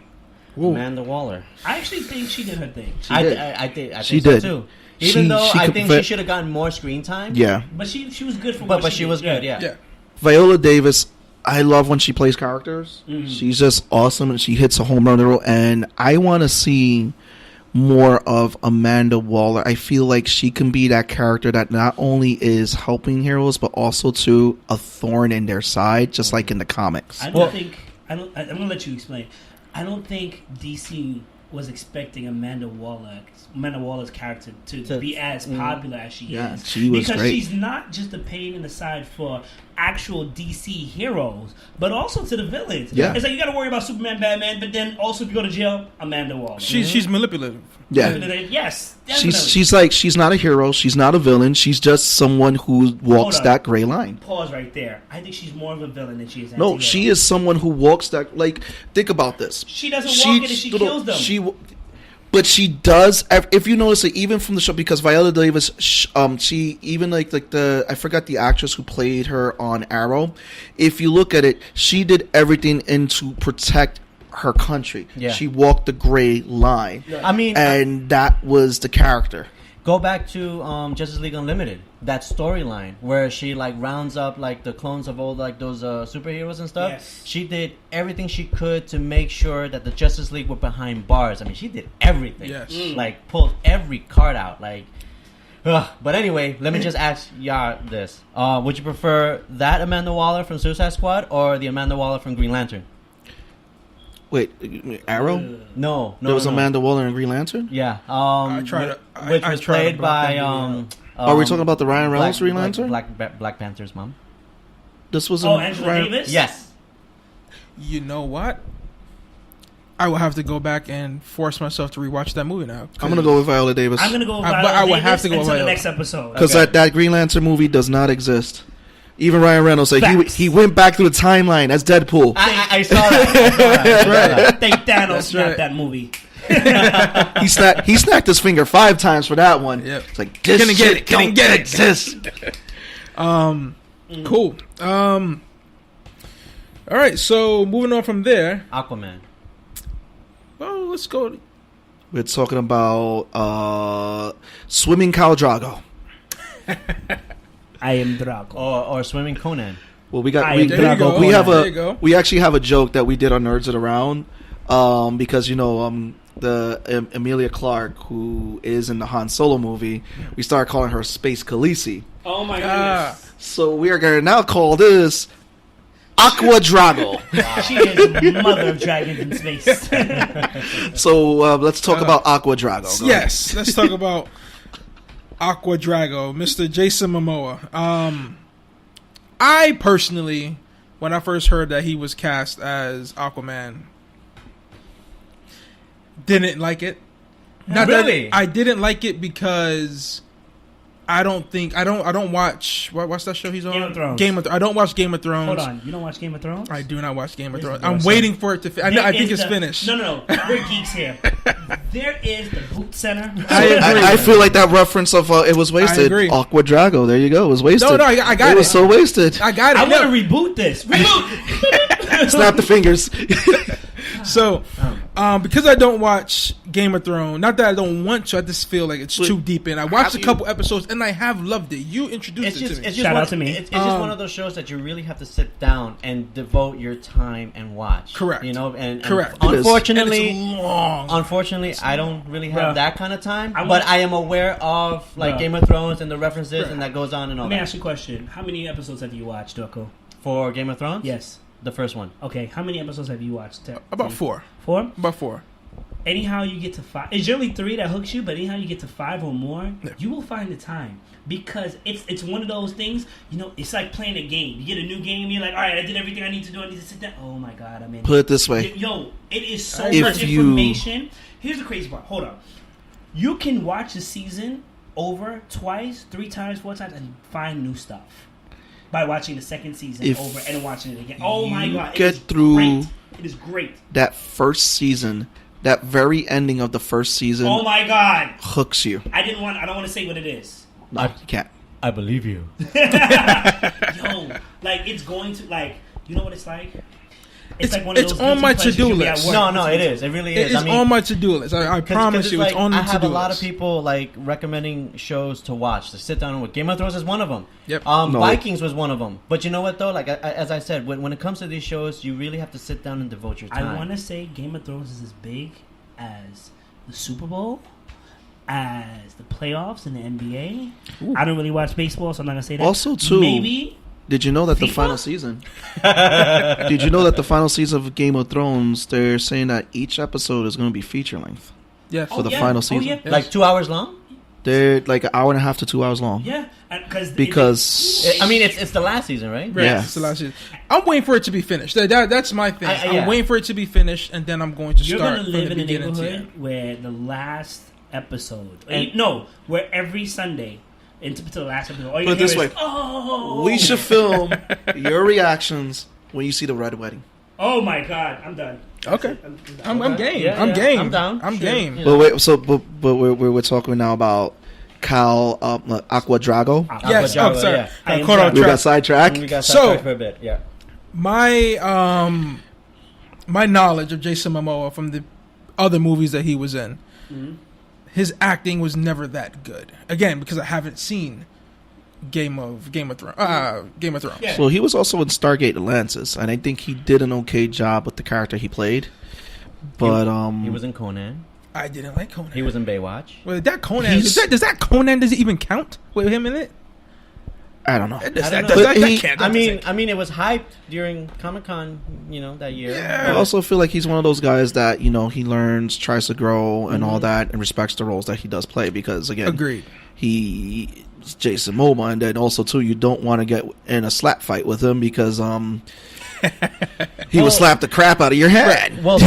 Amanda Waller. I actually think she did her thing. I think She so did. too. She- Even though she I could think fit- she should have gotten more screen time. Yeah. But she was good for But what she was did. good, yeah. Viola Davis, I love when she plays characters. Mm-hmm. She's just awesome, and she hits a home run role. And I want to see more of Amanda Waller. I feel like she can be that character that not only is helping heroes, but also to a thorn in their side, just like in the comics. I'm gonna let you explain. I don't think DC was expecting Amanda Waller's character to be as popular as she Yeah, is. she was because great. she's not just a pain in the side for actual DC heroes, but also to the villains. Yeah. It's like you got to worry about Superman, Batman, but then also if you go to jail, Amanda Waller. She's manipulative. Yeah. Yes, definitely. She's not a hero. She's not a villain. She's just someone who walks Hold on. that gray line. Pause right there. I think she's more of a villain than she is. No, she is someone who walks that. Like, think about this. She doesn't walk it and she kills them. But she does. If you notice it, even from the show, because Viola Davis, she even like the I forgot the actress who played her on Arrow. If you look at it, she did everything to protect her country. Yeah. She walked the gray line. I mean, And that was the character. go back to Justice League Unlimited, that storyline where she like rounds up like the clones of all like those superheroes and stuff. Yes. She did everything she could to make sure that the Justice League were behind bars. I mean, she did everything. Yes. Like pulled every card out. Like, but anyway, let me just ask y'all this: would you prefer that Amanda Waller from Suicide Squad or the Amanda Waller from Green Lantern? Wait, Arrow? No, There was Amanda Waller in Green Lantern? Yeah, I which was tried played to by block that Are we talking about the Ryan Reynolds Green Lantern? Black Panther's mom. This was Angela Davis? Yes. You know what? I will have to go back and force myself to rewatch that movie now. I'm gonna go with Viola Davis. I'm gonna go with But Viola I would Davis have to go with until the Viola. next episode. Because that Green Lantern movie does not exist. Even Ryan Reynolds said Facts. he went back through the timeline as Deadpool. I saw that. Thank Thanos That's snapped right. that movie. He snapped his finger 5 times for that one. Yep. It's like this Gonna get it, gonna don't get it. exist. Cool. All right. So moving on from there. Aquaman. Well, let's go. We're talking about swimming Khal Drago. I am Drago. Or Swimming Conan. Well, we got There you go. we have There you go. we actually have a joke that we did on Nerds It Around, because the Emilia Clarke, who is in the Han Solo movie, we started calling her Space Khaleesi. Oh my Ah. goodness. So we are going to now call this Aqua Drago. She is mother of dragons in space. So let's talk about Aqua Drago. Go ahead. Yes. Let's talk about Aqua Drago, Mr. Jason Momoa. I personally, when I first heard that he was cast as Aquaman, didn't like it. Not Really? that I didn't like it because I don't watch what's that show he's on? Game of Thrones. I don't watch Game of Thrones. Hold on, you don't watch Game of Thrones? I do not watch Game of This Thrones. is I'm awesome. waiting for it to. I think it's finished. No. We're geeks here. There is the Boot Center. I agree. I feel like that reference of it was wasted. agree. Aqua Drago. There you go. It was wasted. No, I got it. it. Was so wasted. I got it. I No. want to reboot this. Reboot. Snap the fingers. So, because I don't watch Game of Thrones, not that I don't want to, I just feel like it's too deep in. I watched a couple episodes and I have loved it. You introduced it to me. Shout out to me. It's just one of those shows that you really have to sit down and devote your time and watch. Correct. You know, and Correct. Unfortunately, And it's long. Unfortunately, I don't really have Bruh. that kind of time. I But want- I am aware of like Bruh. Game of Thrones and the references Bruh. and that goes on and all Let me that. ask you a question. How many episodes have you watched, Doko? For Game of Thrones, Yes. the first one. Okay. How many episodes have you watched? About 4. 4? About 4. Anyhow you get to 5, it's generally 3 that hooks you, but anyhow you get to 5 or more, Yeah. you will find the time, because it's one of those things, it's like playing a game. You get a new game, you're like, all right, I did everything I need to do, I need to sit down. Oh my god, I'm in. Put it this way. Yo, it is so If much you- information. Here's the crazy part. Hold on. You can watch a season over twice, 3 times, 4 times, and find new stuff by watching the second season If over and watching it again. Oh my you god, get it is through- great. It is great. That first season, that very ending of the first season, Oh my god. hooks you. I don't want to say what it is. No, you can't. I believe you. Yo, like it's going to you know what it's like? It's like one of it's those on guilty my pleasures to-do you'll be at list. work. No, it is. It really It is. is I mean, on my to-do list. I promise it's you, it's like, on the I have to-do a lot list. of people like recommending shows to watch to sit down with. Game of Thrones is one of them. Yep. No. Vikings was one of them. But you know what though? Like as I said, when it comes to these shows, you really have to sit down and devote your time. I want to say Game of Thrones is as big as the Super Bowl, as the playoffs in the NBA. Ooh. I don't really watch baseball, so I'm not gonna say that. Also, too, maybe Did you know that the FIFA? final season? Did you know that the final season of Game of Thrones? They're saying that each episode is going to be feature length Yes. for the final season. yeah. Yes. Like 2 hours long. They're like an hour and a half to 2 hours long. Yeah, because I mean, it's the last season, right? Right, Yeah. it's the last season. I'm waiting for it to be finished. That's my thing. Yeah. I'm waiting for it to be finished, and then I'm going to you're start gonna from live the in a beginning to the neighborhood end. where the last episode, And- where every Sunday into the last episode, all you Put it hear this is, way. oh, we should film your reactions when you see the red wedding. Oh my god, I'm done. Okay. I'm game. Yeah, I'm yeah. game. I'm down. I'm Sure. game. You But know. wait, but we're talking now about Cal Aqua Drago. Yes. Aqua Oh, sorry. Java, yeah. I caught on We track. got sidetracked. We got So- sidetracked for a bit. Yeah. My knowledge of Jason Momoa from the other movies that he was in, his acting was never that good. Again, because I haven't seen Game of Thrones. Yeah. So he was also in Stargate Atlantis, and I think he did an okay job with the character he played. But He was in Conan. I didn't like Conan. He was in Baywatch. Well, does that Conan does it even count with him in it? I don't know. I don't That know. can't. I mean, it was hyped during Comic-Con, that year. Yeah. I also feel like he's one of those guys that he learns, tries to grow, and all that, and respects the roles that he does play. Because again, Agreed. he's Jason Momoa, and then also too, you don't want to get in a slap fight with him because he would slap the crap out of your head. Well,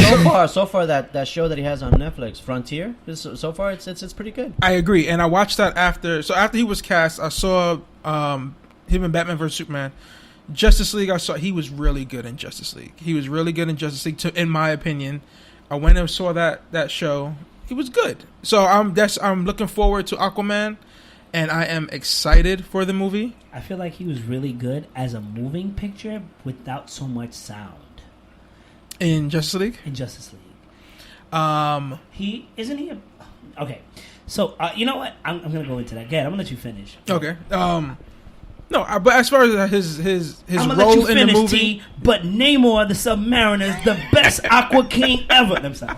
so far that show that he has on Netflix, Frontier, so far it's pretty good. I agree, and I watched that after. So after he was cast, I saw him in Batman vs Superman. Justice League, I saw he was really good in Justice League. He was really good in Justice League, in my opinion. I went and saw that show. He was good. So I'm looking forward to Aquaman, and I am excited for the movie. I feel like he was really good as a moving picture without so much sound In Justice League, in Justice League. okay. Okay, so you know what? I'm gonna go into that. Again, I'm gonna let you finish. No, but as far as his I'm gonna let role you in the finish, movie, T. But Namor the Submariner is the best Aqua King ever. I'm sorry.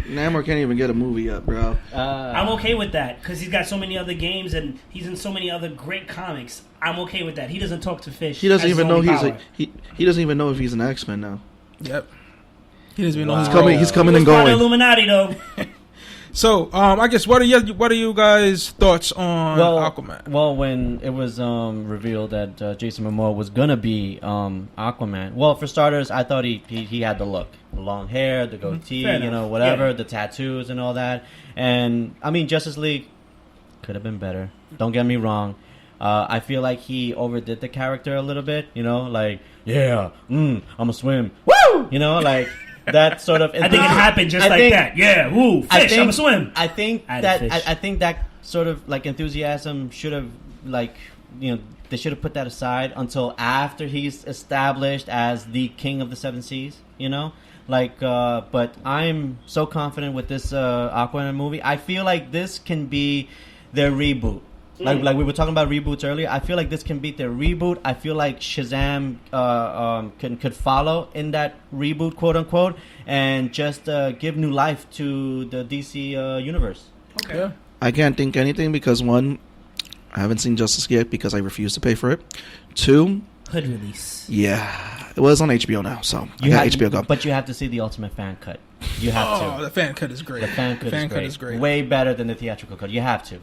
Namor can't even get a movie yet, bro. I'm okay with that because he's got so many other games and he's in so many other great comics. I'm okay with that. He doesn't talk to fish. He doesn't That's even his know only he's power. he doesn't even know if he's an X-Men now. yep, he doesn't even know Wow. his He's coming. role. He's He coming was and part of the going. Illuminati though. So, I guess what are you guys' thoughts on Aquaman? Well, when it was revealed that Jason Momoa was gonna be Aquaman, well, for starters, I thought he had the look, the long hair, the goatee, Fair enough. whatever, Yeah. the tattoos and all that. And I mean, Justice League could have been better. Don't get me wrong. I feel like he overdid the character a little bit. I'm a swim. Woo! That sort of. I think it happened just like that. Yeah, woo, fish, I'm a swim. I think I had that a fish. I think that sort of enthusiasm should have they should have put that aside until after he's established as the king of the seven seas. But I'm so confident with this Aquaman movie. I feel like this can be their reboot. Like we were talking about reboots earlier. I feel like this can be their reboot. I feel like Shazam could follow in that reboot, quote unquote, and just give new life to the DC universe. Okay. Yeah. I can't think anything because one, I haven't seen Justice yet because I refuse to pay for it. Two, Hood release. yeah, it was on HBO now, so I got HBO Go. But you have to see the ultimate fan cut. You have Oh, to. the fan cut is great. The fan cut is great. Way better than the theatrical cut. You have to.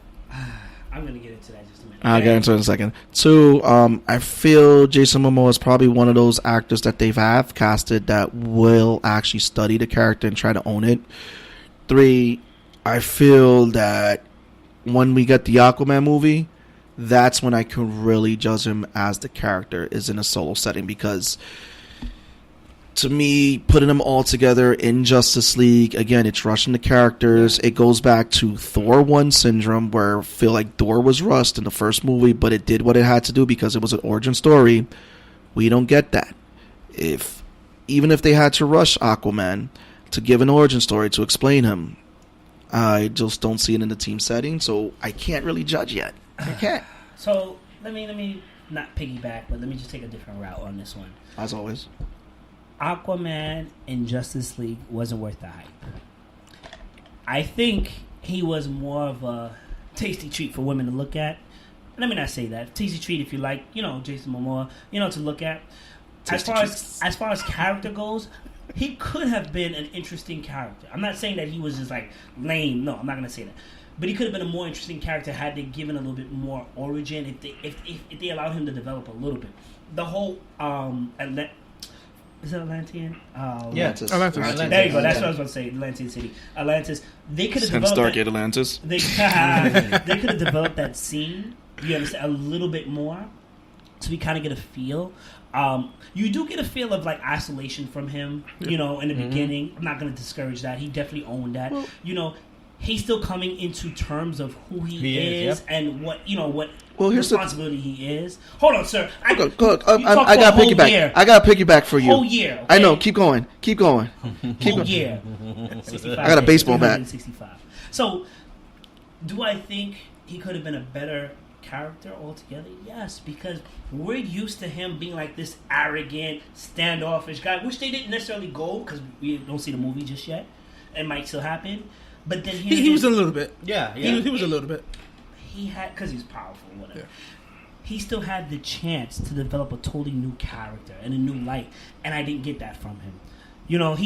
I'm gonna get into that in just a minute. I'll get into it in a second. Two, I feel Jason Momoa is probably one of those actors that they've casted that will actually study the character and try to own it. Three, I feel that when we get the Aquaman movie, that's when I can really judge him as the character is in a solo setting, because to me, putting them all together in Justice League, again, it's rushing the characters. It goes back to Thor 1 syndrome, where I feel like Thor was rushed in the first movie, but it did what it had to do because it was an origin story. We don't get that. Even if they had to rush Aquaman to give an origin story to explain him, I just don't see it in the team setting, so I can't really judge yet. I can't. So let me not piggyback, but let me just take a different route on this one. As always. Aquaman in Justice League wasn't worth the hype. I think he was more of a tasty treat for women to look at. Let me not say that. Tasty treat if you like, Jason Momoa, to look at. As far as character goes, he could have been an interesting character. I'm not saying that he was just like lame. No, I'm not gonna say that. But he could have been a more interesting character had they given a little bit more origin. If they allowed him to develop a little bit. The whole is it Atlantean? Yeah, Atlantis. There you go. That's what I was going to say. Atlantean City, Atlantis. They could have Hence developed Stargate Atlantis. They could have developed that scene. You understand a little bit more, so we kind of get a feel. You do get a feel of like isolation from him. You know, in the beginning. I'm not going to discourage that. He definitely owned that. Well, you know, he's still coming into terms of who he is and what responsibility he is. Hold on, sir. I got to piggyback. I got to piggyback for you. Whole year. Okay? I know. Keep going. Whole year. 65 I got a baseball bat. 65. So, do I think he could have been a better character altogether? Yes, because we're used to him being like this arrogant, standoffish guy, which they didn't necessarily go because we don't see the movie just yet. It might still happen. But then he was a little bit. Yeah. He was a little bit. He had, because he's powerful, whatever. Yeah. He still had the chance to develop a totally new character and a new light, and I didn't get that from him. You know,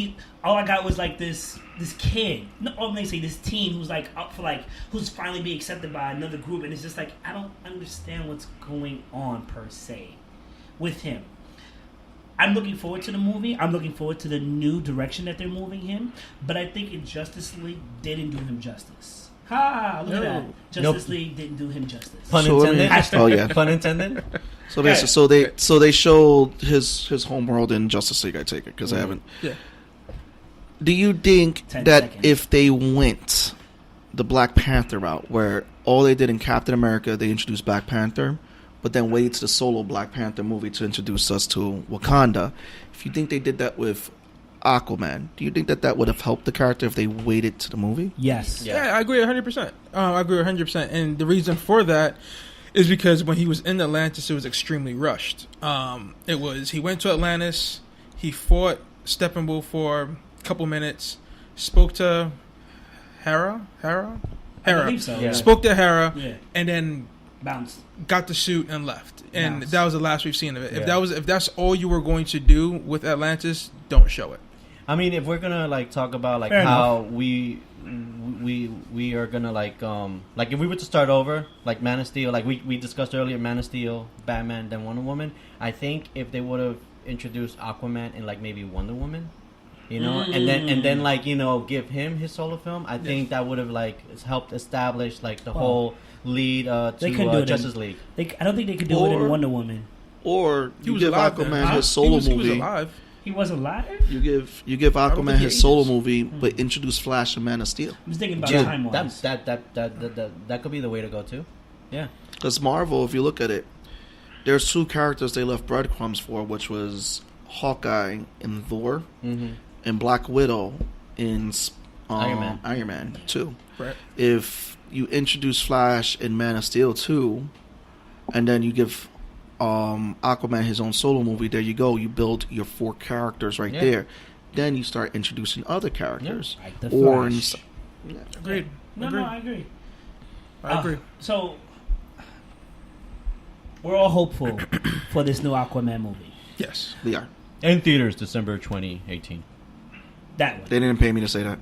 all I got was like this kid, or let me say this teen who's like up for like who's finally being accepted by another group, and it's just like I don't understand what's going on per se with him. I'm looking forward to the movie. I'm looking forward to the new direction that they're moving him. But I think in Justice League, they didn't do him justice. Ha! Look at that. Justice League didn't do him justice. Pun intended. Oh yeah. Pun intended. So they showed his homeworld in Justice League. I take it because I haven't. Yeah. Do you think 10 that seconds. if they went the Black Panther route, where all they did in Captain America, they introduced Black Panther, but then waited to the solo Black Panther movie to introduce us to Wakanda. If you think they did that with Aquaman, do you think that would have helped the character if they waited to the movie? Yes. Yeah, I agree 100%. I agree 100%. And the reason for that is because when he was in Atlantis, it was extremely rushed. He went to Atlantis, he fought Steppenwolf for a couple minutes, spoke to Hera? I believe so. Yeah. Spoke to Hera, and then Bounced. Got the suit and left, and Bounced. that was the last we've seen of it. Yeah. If that's all you were going to do with Atlantis, don't show it. I mean, if we're gonna like talk about like Fair how enough. we are gonna like if we were to start over like Man of Steel, like we discussed earlier, Man of Steel, Batman, then Wonder Woman. I think if they would have introduced Aquaman and like maybe Wonder Woman, you know, and then like you know give him his solo film, I think that would have like helped establish like the whole lead They couldn't do to it Justice in, League. I don't think they could do it in Wonder Woman. Or He you was give alive then. Aquaman his solo He movie. was alive. He was alive? You give Aquaman think his he solo is. movie, but introduce Flash and Man of Steel. I'm just thinking about Yeah, time wise. that could be the way to go too. Yeah. Because Marvel, if you look at it, there's two characters they left breadcrumbs for, which was Hawkeye in Thor and Black Widow in Iron Man 2. Right. If you introduce Flash in Man of Steel 2, and then you give Aquaman his own solo movie, there you go. You build your 4 characters right there. Then you start introducing other characters. Yeah, like the Or Flash. Agreed. No, I agree. I agree. So, we're all hopeful for this new Aquaman movie. Yes. We are. In theaters, December 2018. That one. They didn't pay me to say that.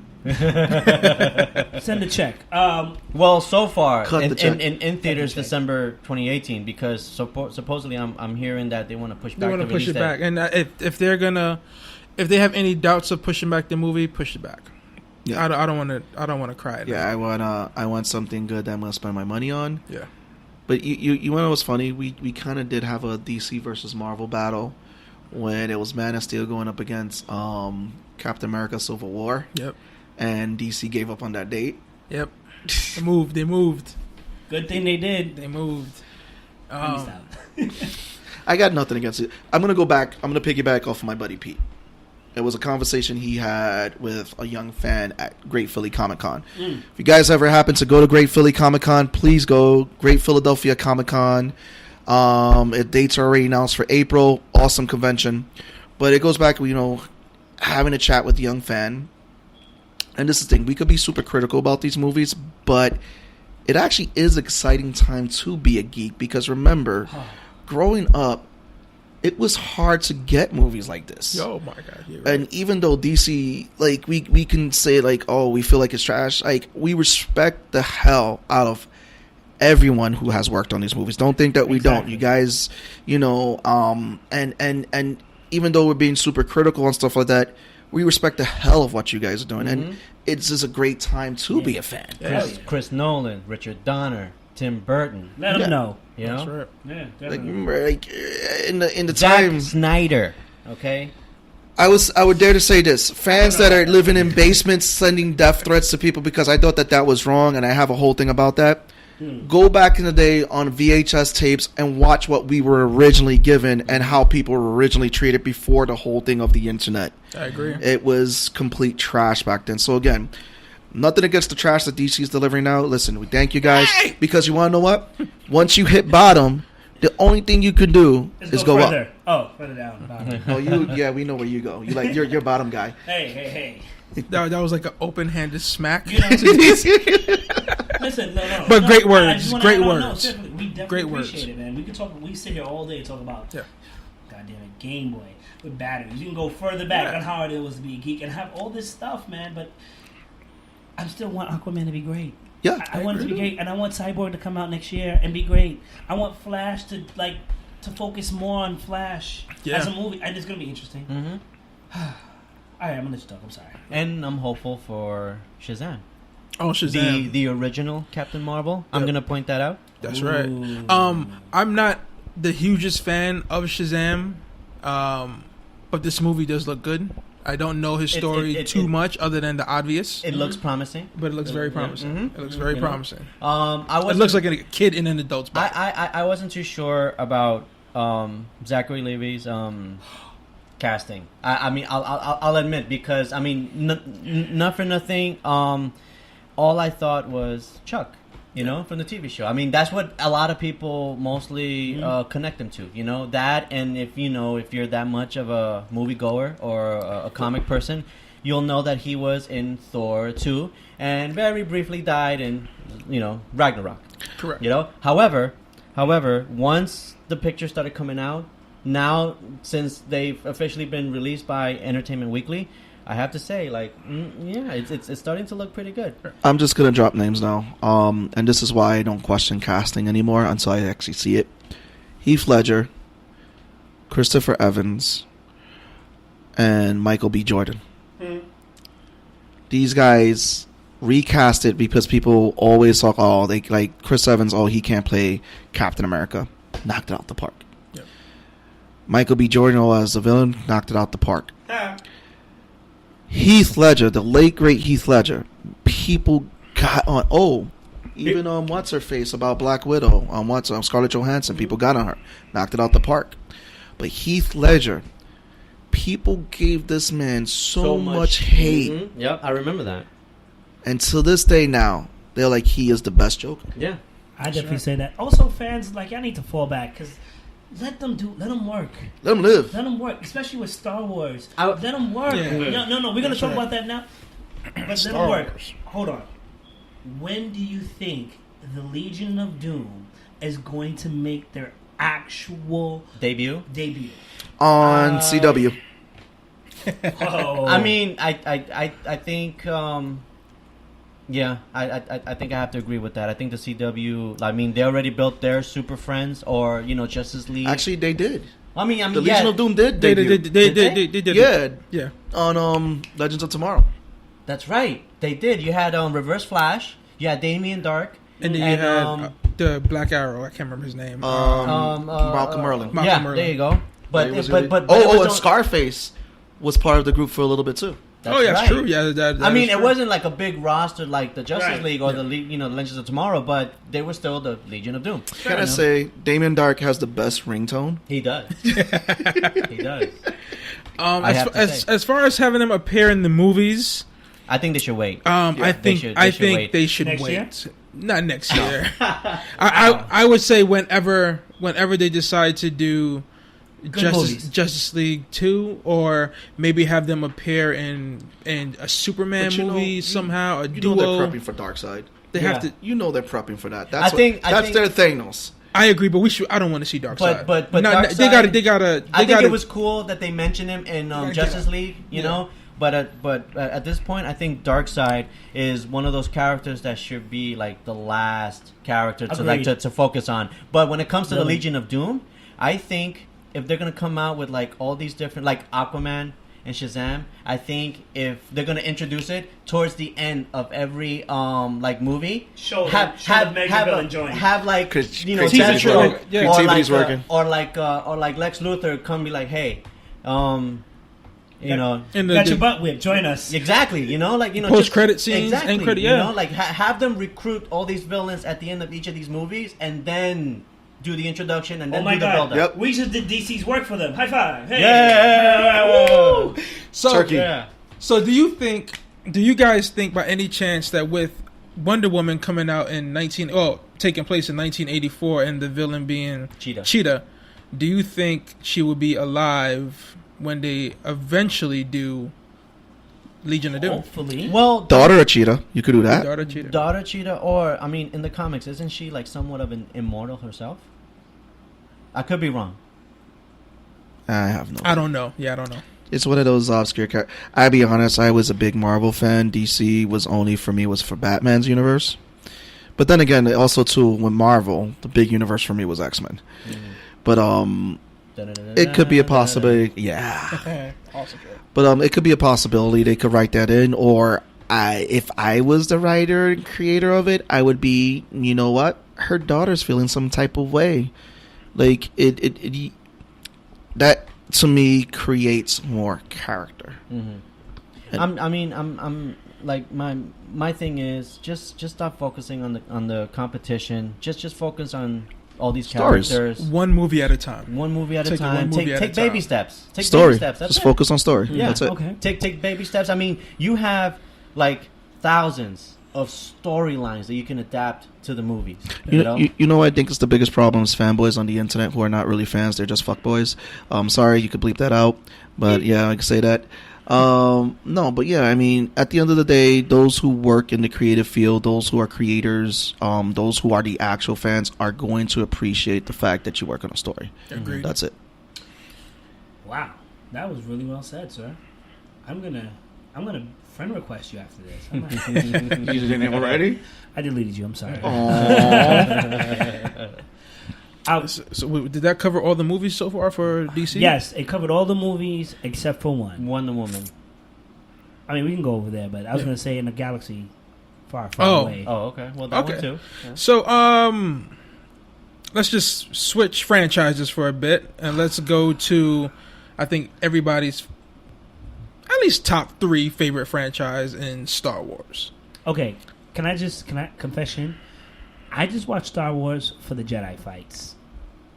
Send a check. Well, so far Cut in the check. in theaters check. December 2018 because supposedly I'm hearing that they want to push back. They want the to push release it date. back, and if they have any doubts of pushing back the movie, push it back. Yeah. I don't want to cry. At Yeah, I want something good that I'm going to spend my money on. Yeah. But you know what's funny? We kind of did have a DC versus Marvel battle when it was Man of Steel going up against Captain America Civil War. Yep. And DC gave up on that date. Yep. They moved. Good thing they did. They moved. Let me stop. I got nothing against it. I'm going to go back. I'm going to piggyback off of my buddy Pete. It was a conversation he had with a young fan at Great Philly Comic Con. If you guys ever happen to go to Great Philly Comic Con, please go. Great Philadelphia Comic Con. Dates are already announced for April. Awesome convention. But it goes back, having a chat with the young fan. And this is the thing. We could be super critical about these movies, but it actually is an exciting time to be a geek. Because remember, growing up, it was hard to get movies like this. Oh my god! You're right. And even though DC, like we can say like, oh, we feel like it's trash. Like we respect the hell out of everyone who has worked on these movies. Don't think that we don't. You guys, you know, and even though we're being super critical and stuff like that, we respect the hell of what you guys are doing, and it's just a great time to be a fan. Chris Nolan, Richard Donner, Tim Burton. Let them know. You know? That's right. Yeah, Like, definitely. remember, like in the Zack time, Snyder. Okay. I would dare to say this: fans that are living in basements sending death threats to people because I thought that was wrong, and I have a whole thing about that. Go back in the day on VHS tapes and watch what we were originally given and how people were originally treated before the whole thing of the internet. I agree. It was complete trash back then. So again, nothing against the trash that DC is delivering now. Listen, we thank you guys because you want to know what? Once you hit bottom, the only thing you can do is go further. up. Oh, further down. Bottom. Oh, we know where you go. You're bottom guy. Hey. That was like an open-handed smack. You know, listen, no. But no, great I words, just wanna- great no, words. seriously, we definitely Great appreciate words. it, man. We could talk. We sit here all day and talk about, Yeah. goddamn it, Game Boy with batteries. You can go further back Yeah. on how hard it was to be a geek and have all this stuff, man. But I still want Aquaman to be great. Yeah. I want it to be great, and I want Cyborg to come out next year and be great. I want Flash to focus more on Flash as a movie, and it's gonna be interesting. Mm-hmm. All right, I'm gonna let you talk. I'm sorry. And I'm hopeful for Shazam. Oh, Shazam. The original Captain Marvel. I'm Yep. gonna point that out. That's Ooh. right. I'm not the hugest fan of Shazam, but this movie does look good. I don't know his story too much, other than the obvious. It looks promising. But it looks very promising. Mhm. It looks very You know? promising. It It looks like a kid in an adult's body. I wasn't too sure about Zachary Levi's casting. I mean, I'll admit, because I mean, not for nothing. All I thought was Chuck, you know, from the TV show. I mean, that's what a lot of people mostly connect him to. You know that, and if you're that much of a moviegoer or a comic person, you'll know that he was in Thor 2 and very briefly died in Ragnarok. Correct. You know, however, once the pictures started coming out, now since they've officially been released by Entertainment Weekly, I have to say, it's starting to look pretty good. I'm just gonna drop names now, and this is why I don't question casting anymore until I actually see it. Heath Ledger, Christopher Evans, and Michael B. Jordan. These guys recast it because people always talk, they like Chris Evans, he can't play Captain America. Knocked it out the park. Yep. Michael B. Jordan, as the villain, knocked it out the park. Heath Ledger, the late great Heath Ledger, people got on. Even what's her face about Black Widow, Scarlett Johansson, people got on her, knocked it out the park. But Heath Ledger, people gave this man so much hate. Mm-hmm. Yep, I remember that. And to this day now, they're like, he is the best Joker. Yeah, I definitely say that. Also, fans, y'all need to fall back, because let them work. Let him live. Let them work, especially with Star Wars. I- Let them work. Yeah. No, we're going to That's talk right. about that now. But let Star them work. Wars. Hold on. When do you think the Legion of Doom is going to make their actual debut. On CW. Oh. I mean, I think, yeah, I think I have to agree with that. I think the CW, I mean, they already built their Super Friends or Justice League. Actually, they did. I mean, The Legion of Doom did They debut. did. Yeah. Yeah. On Legends of Tomorrow. That's right, they did. You had Reverse Flash, you had Damien Dark, And then you had the Black Arrow. I can't remember his name. Malcolm Merlin. Malcolm yeah, Merlin. there you go. But He was but really- but and Scarface was part of the group for a little bit too. Oh, yeah, that's true. Yeah, that I mean, is it true. wasn't like a big roster like the Justice Right. League or the Legends of Tomorrow, but they were still the Legion of Doom. Can I say Damien Dark has the best ringtone? He does. He does. I have to say. As far as having them appear in the movies, I think they should wait. I think wait. they should Next wait. year? Not next year. I would say whenever they decide to do movies. Justice League 2, or maybe have them appear in a Superman But movie somehow, a You duo. know they're prepping for Darkseid. They have to. You know they're prepping for that. I think- That's their Thanos. I agree, but I don't want to see Darkseid. But No, Darkseid, they gotta. I think it was cool that they mentioned him in Justice League. You Yeah. know. But at this point, I think Darkseid is one of those characters that should be like the last character to focus on. But when it comes to the Legion of Doom, I think if they're gonna come out with like all these different like Aquaman and Shazam, I think if they're gonna introduce it towards the end of every like movie, have like Creativity's working. or like Lex Luthor come be like, hey. You know, got your butt whipped. Join us. Exactly. You know, like post credit scenes, exactly. end credit. You know, like have them recruit all these villains at the end of each of these movies, and then do the introduction, and then do the build up. Yep. We just did DC's work for them. High five! Hey. Yeah. So, Turkey. So do you guys think by any chance that with Wonder Woman coming out in taking place in 1984, and the villain being Cheetah, do you think she will be alive when they eventually do Legion of Doom? Hopefully. Well, Daughter of Cheetah. You could do that. Daughter Cheetah, or I mean, in the comics, isn't she like somewhat of an immortal herself? I could be wrong. I have no. I don't know. Yeah, I don't know. It's one of those obscure characters. I'll be honest, I was a big Marvel fan. DC was for Batman's universe. But then again, also too, with Marvel, the big universe for me was X-Men. Mm-hmm. But it could be a possibility. Yeah. Awesome. But it could be a possibility they could write that in, or if I was the writer and creator of it, I would be, you know what? Her daughter's feeling some type of way. Like it that to me creates more character. Mm-hmm. I'm like my thing is just stop focusing on the competition. Just focus on all these characters. One movie at a time. Take baby steps. Take story. Baby steps. That's just it. Focus on story. Yeah. That's it. Okay. Take baby steps. I mean, you have like thousands of storylines that you can adapt to the movies. You know, I think it's the biggest problem is fanboys on the internet who are not really fans. They're just fuckboys. Sorry, you could bleep that out. But yeah, I can say that. No, but yeah, I mean, at the end of the day, those who work in the creative field, those who are creators, those who are the actual fans are going to appreciate the fact that you work on a story. Agreed. That's it. Wow, that was really well said, sir. I'm gonna friend request you after this. You did it already? I deleted you. I'm sorry. So did that cover all the movies so far for DC? Yes, it covered all the movies except for one. Wonder Woman. I mean, we can go over there, but I was going to say in a galaxy far away. Oh, okay. Well, that one too. Yeah. So, let's just switch franchises for a bit, and let's go to, I think, everybody's at least top 3 favorite franchise in Star Wars. Okay, can I confession? I just watched Star Wars for the Jedi fights.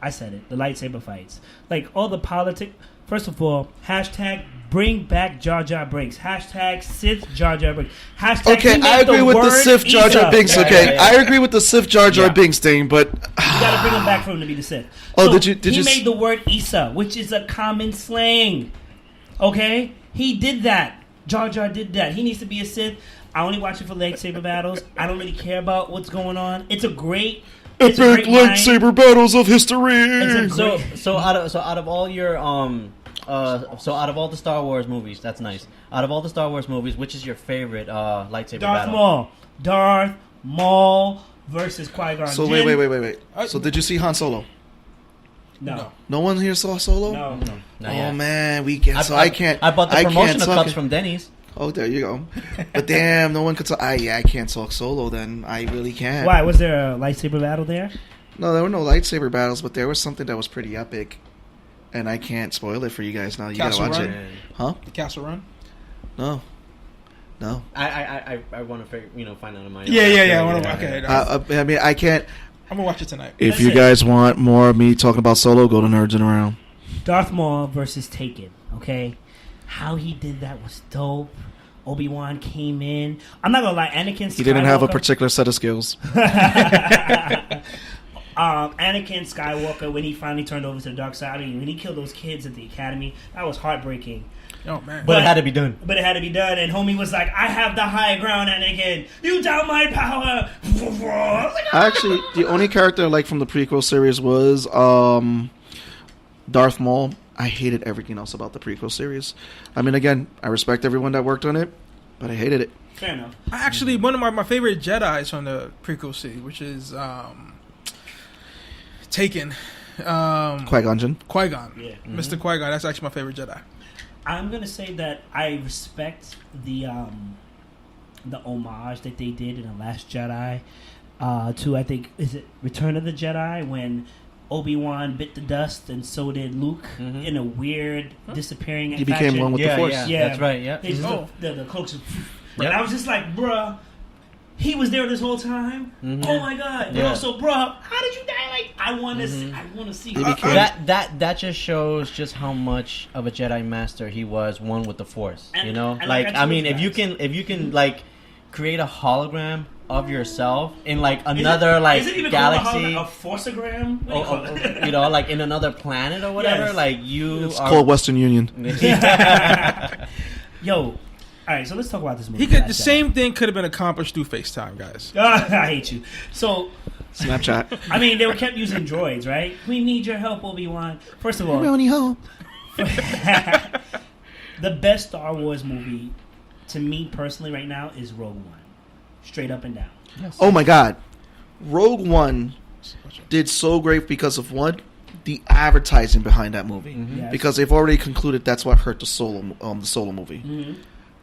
I said it, the lightsaber fights. Like, all the politics. First of all, hashtag bring back Jar Jar Binks. Hashtag Sith Jar Jar Binks. Hashtag okay, I agree with the Sith Jar Jar Binks. Okay, I agree with the Sith Jar Jar Binks thing, but you gotta bring him back for him to be the Sith. Oh, so did you? He made the word Issa, which is a common slang. Okay, he did that. Jar Jar did that. He needs to be a Sith. I only watch it for lightsaber battles. I don't really care about what's going on. It's a great epic lightsaber battles of history. So out of all your so out of all the Star Wars movies, that's nice. Out of all the Star Wars movies, which is your favorite lightsaber battle? Darth Maul versus Qui-Gon So Jinn. wait. So did you see Han Solo? No. No one here saw Solo? No. Oh man, we can't. So I can't. I bought the promotional cups from Denny's. Oh, there you go. But damn, no one could talk. I can't talk Solo then. I really can't. Why? Was there a lightsaber battle there? No, there were no lightsaber battles, but there was something that was pretty epic. And I can't spoil it for you guys now. You Castle gotta watch Run? it. Huh? The Castle Run? No. I want to find out on my own. Yeah. Okay. I mean, I can't. I'm gonna watch it tonight. If you guys want more of me talking about Solo, go to Nerds and Around. Darth Maul versus Taken. Okay, how he did that was dope. Obi-Wan came in. I'm not gonna lie, Anakin Skywalker... He didn't have a particular set of skills. Anakin Skywalker, when he finally turned over to the dark side, I mean, when he killed those kids at the academy, that was heartbreaking. Oh man! But it had to be done. But it had to be done, and homie was like, "I have the high ground, Anakin. You doubt my power." I was like, Actually, the only character I liked from the prequel series was Darth Maul. I hated everything else about the prequel series. I mean, again, I respect everyone that worked on it, but I hated it. fair enough. Actually, one of my favorite Jedi's from the prequel series, which is Taken. Qui-Gon Jinn. Qui-Gon. Yeah. Mr. Qui-Gon. That's actually my favorite Jedi. I'm gonna say that I respect the homage that they did in the Last Jedi to, I think, is it Return of the Jedi, when Obi-Wan bit the dust and so did Luke in a weird disappearing. He became one with the Force. Yeah, That's right. Yeah. They just, the cloaks. Yep. And I was just like, bruh, he was there this whole time. Oh my god! Yeah. But also, bruh, how did you die? Like, I want to see. That just shows just how much of a Jedi master he was, one with the Force. And- you know, and like like I mean, I if you told can like create a hologram of yourself in like another is it even galaxy, called a Forceogram? What do you call it? you know, like in another planet or whatever, Yes. like you It's are. called Western Union. Yo, all right, so let's talk about this movie. He could. Last The Jedi. same thing could have been accomplished through FaceTime, guys. I hate you. So, Snapchat. I mean, they were kept using droids, right? We need your help, Obi-Wan. First of all, Brony ho. the best Star Wars movie to me personally right now is Rogue One. Straight up and down. Oh my God, Rogue One did so great because of one, the advertising behind that movie. Yes. Because they've already concluded that's what hurt the Solo movie. Mhm.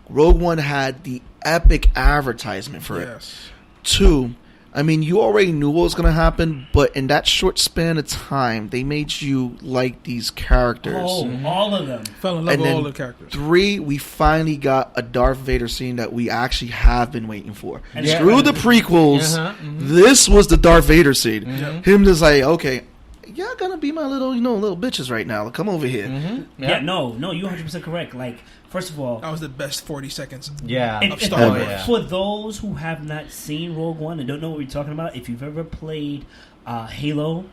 Rogue One had the epic advertisement for it. Yes. Two, I mean, you already knew what was going to happen, but in that short span of time, they made you like these characters. Oh, all of them. Fell in love And with then all the characters. Three, we finally got a Darth Vader scene that we actually have been waiting for. And Screw the prequels. Uh-huh, This was the Darth Vader scene. Mhm. Him just like, okay, y'all gonna be my little, little bitches right now. Come over here. Yeah, no, you're 100% correct. Like, first of all, That was the best 40 seconds. Yeah. And- Of and Star for- Wars. For those who have not seen Rogue One and don't know what we're talking about, if you've ever played Halo,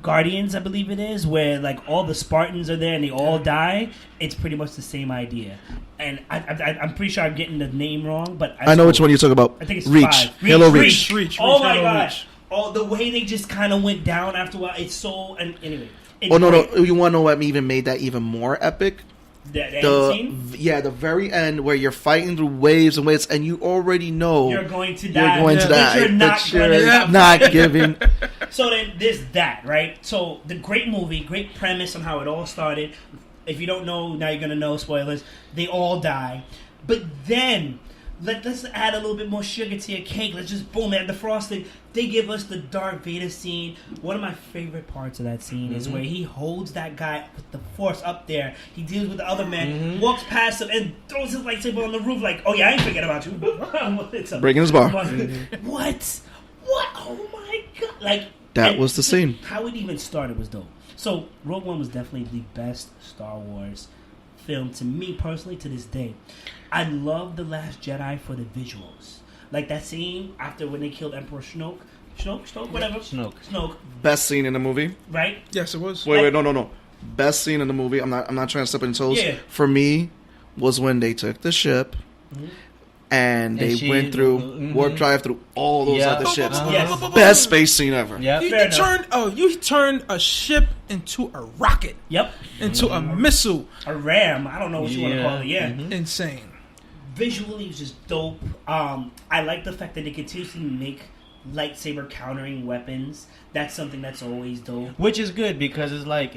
Guardians, I believe it is, where like all the Spartans are there and they all die, it's pretty much the same idea. And I'm pretty sure I'm getting the name wrong, but I know which one you're talking about. I think it's Reach. 5. Halo Reach. Reach. Oh my Halo gosh! Reach. Oh, the way they just kind of went down after a while. It's so and anyway. Oh no, you want to know what even made that even more epic? The end scene? The very end where you're fighting through waves and waves, and you already know You're going to die. you're going to But die, you're not but you're gonna- not giving. So then there's that, right? So the great movie, great premise on how it all started. If you don't know, now you're gonna know. Spoilers. They all die, but then let's add a little bit more sugar to your cake. Let's just boom, add the frosting. They give us the Darth Vader scene. One of my favorite parts of that scene is where he holds that guy with the Force up there. He deals with the other man, walks past him, and throws his lightsaber on the roof. Like, oh yeah, I ain't forget about you. It's a- Breaking his bar. What? Oh my god! Like. That And was the scene. How it even started was dope. So Rogue One was definitely the best Star Wars film to me personally to this day. I love The Last Jedi for the visuals. Like that scene after when they killed Emperor Snoke, whatever. Snoke, Best scene in the movie. right? Yes, it was. Wait, no. Best scene in the movie. I'm not trying to step on toes. Yeah. For me, was when they took the ship and they she- went through warp drive through all those Yeah. other ships. Yes. Best space scene ever. Yeah. You Fair enough. turned a ship into a rocket, Yep. into a missile. A ram. I don't know what you want to Yeah. call it. Yeah. Insane. Visually, it was just dope. I like the fact that they continuously make lightsaber countering weapons. That's something that's always dope. Which is good because it's like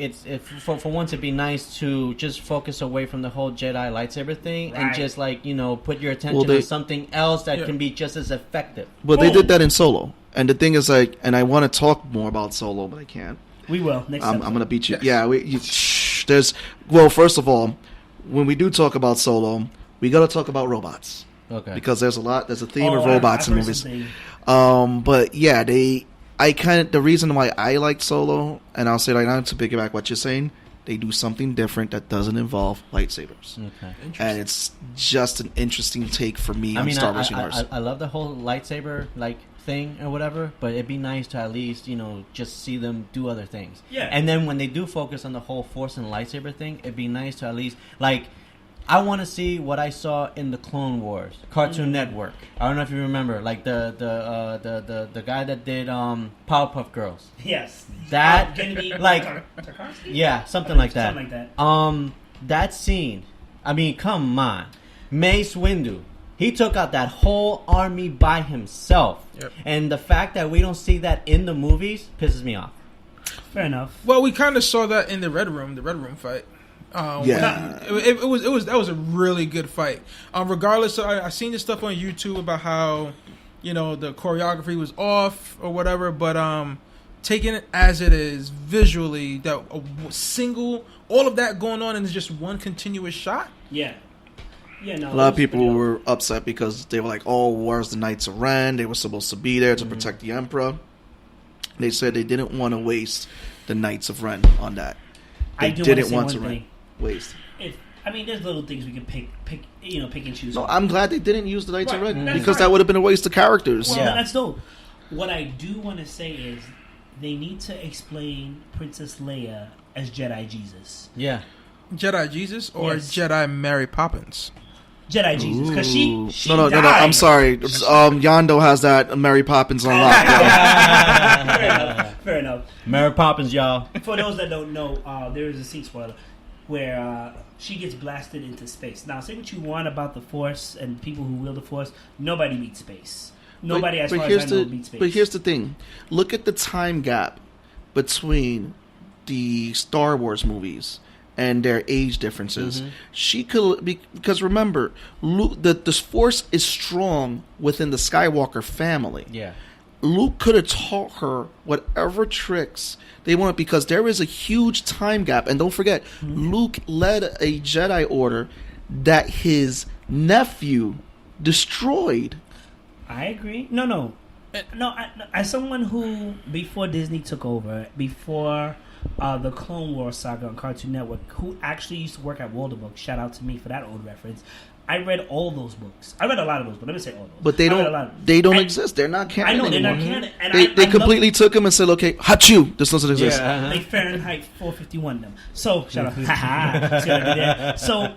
for once it'd be nice to just focus away from the whole Jedi lightsaber thing and Right. just like put your attention Well, they- on something else that Yeah. can be just as effective. But they Boom. did that in Solo. And the thing is, like, and I want to talk more about Solo, but I can't. We will next. I'm episode. going to beat you. Yes. Yeah, there's. Well, first of all, when we do talk about Solo, we got to talk about robots. Okay. Because there's a theme Oh, of robots I've in heard movies. something. But yeah, the reason why I like Solo, and I'll say right now to piggyback what you're saying, they do something different that doesn't involve lightsabers, Okay. and it's just an interesting take for me on Star Wars universe. I love the whole lightsaber like thing or whatever, but it'd be nice to at least, just see them do other things. Yeah. And then when they do focus on the whole Force and lightsaber thing, it'd be nice to at least, I want to see what I saw in the Clone Wars Cartoon Network. I don't know if you remember, like the guy that did Powerpuff Girls. Yes. That Gennady Tartakovsky? yeah, something like that. Something like that. That scene. I mean, come on, Mace Windu. He took out that whole army by himself, and the fact that we don't see that in the movies pisses me off. Fair enough. Well, we kind of saw that in the Red Room fight. It was that was a really good fight. Regardless, I seen this stuff on YouTube about how the choreography was off or whatever, but taking it as it is visually, that all of that going on in just one continuous shot. Yeah. Yeah, no, a lot of people were upset because they were like, "Oh, where's the Knights of Ren? They were supposed to be there to protect the Emperor." They said they didn't want to waste the Knights of Ren on that. They didn't want to waste. There's little things we can pick and choose. No, I'm glad they didn't use the Knights of Ren because that would have been a waste of characters. Well, that's dope. What I do want to say is they need to explain Princess Leia as Jedi Jesus. Yeah. Jedi Jesus or Jedi Mary Poppins? Jedi Jesus, because she no. I'm sorry. Yondo has that Mary Poppins on lock. Fair enough. Mary Poppins, y'all. For those that don't know, there is a scene spoiler where she gets blasted into space. Now, say what you want about the Force and people who wield the Force, nobody beats space. Nobody, as far as I know, beats space. But here's the thing: look at the time gap between the Star Wars movies and their age differences. She could because remember, Luke, the Force is strong within the Skywalker family. Yeah, Luke could have taught her whatever tricks they want because there is a huge time gap. And don't forget, Luke led a Jedi Order that his nephew destroyed. I agree. No. As someone who, before Disney took over, before the Clone Wars saga on Cartoon Network, who actually used to work at World of Books, shout out to me for that old reference. I read all those books. I read a lot of those, but let me say all those. But they don't exist. They're not canon. I know they're anymore. not canon. And They completely took them and said, "Okay, hachu, this doesn't exist." Yeah, They Fahrenheit 451 them. So shout out. See what I did there? So,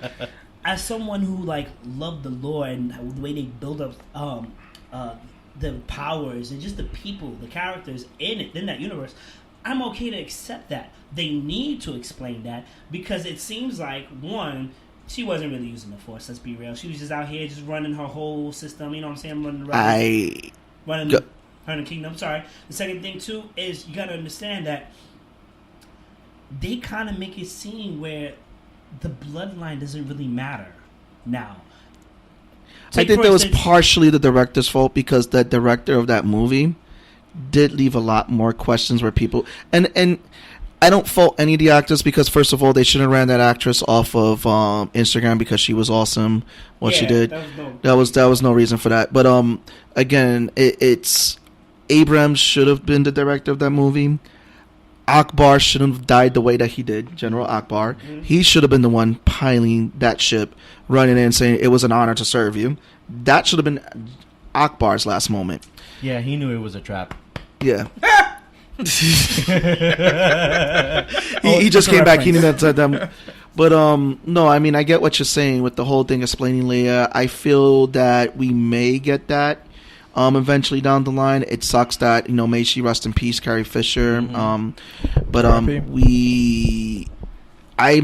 as someone who loved the lore and the way they build up the powers and just the people, the characters in that universe, I'm okay to accept that. They need to explain that because it seems like, one, she wasn't really using the Force, let's be real. She was just out here just running her whole system, you know what I'm saying? Running the kingdom. Sorry. The second thing, too, is you got to understand that they kind of make it seem where the bloodline doesn't really matter now. I think that was partially the director's fault because the director of that movie did leave a lot more questions where people and I don't fault any of the actors because first of all they shouldn't have ran that actress off of Instagram because she was awesome what she did. That was no reason for that. But again, it's Abrams should have been the director of that movie. Akbar shouldn't have died the way that he did, General Akbar. He should have been the one piloting that ship, running in and saying it was an honor to serve you. That should have been Akbar's last moment. Yeah, he knew it was a trap. Yeah. he just came back. He knew that them. But no, I mean I get what you're saying with the whole thing explaining Leia. I feel that we may get that eventually down the line. It sucks that may she rest in peace, Carrie Fisher. But I'm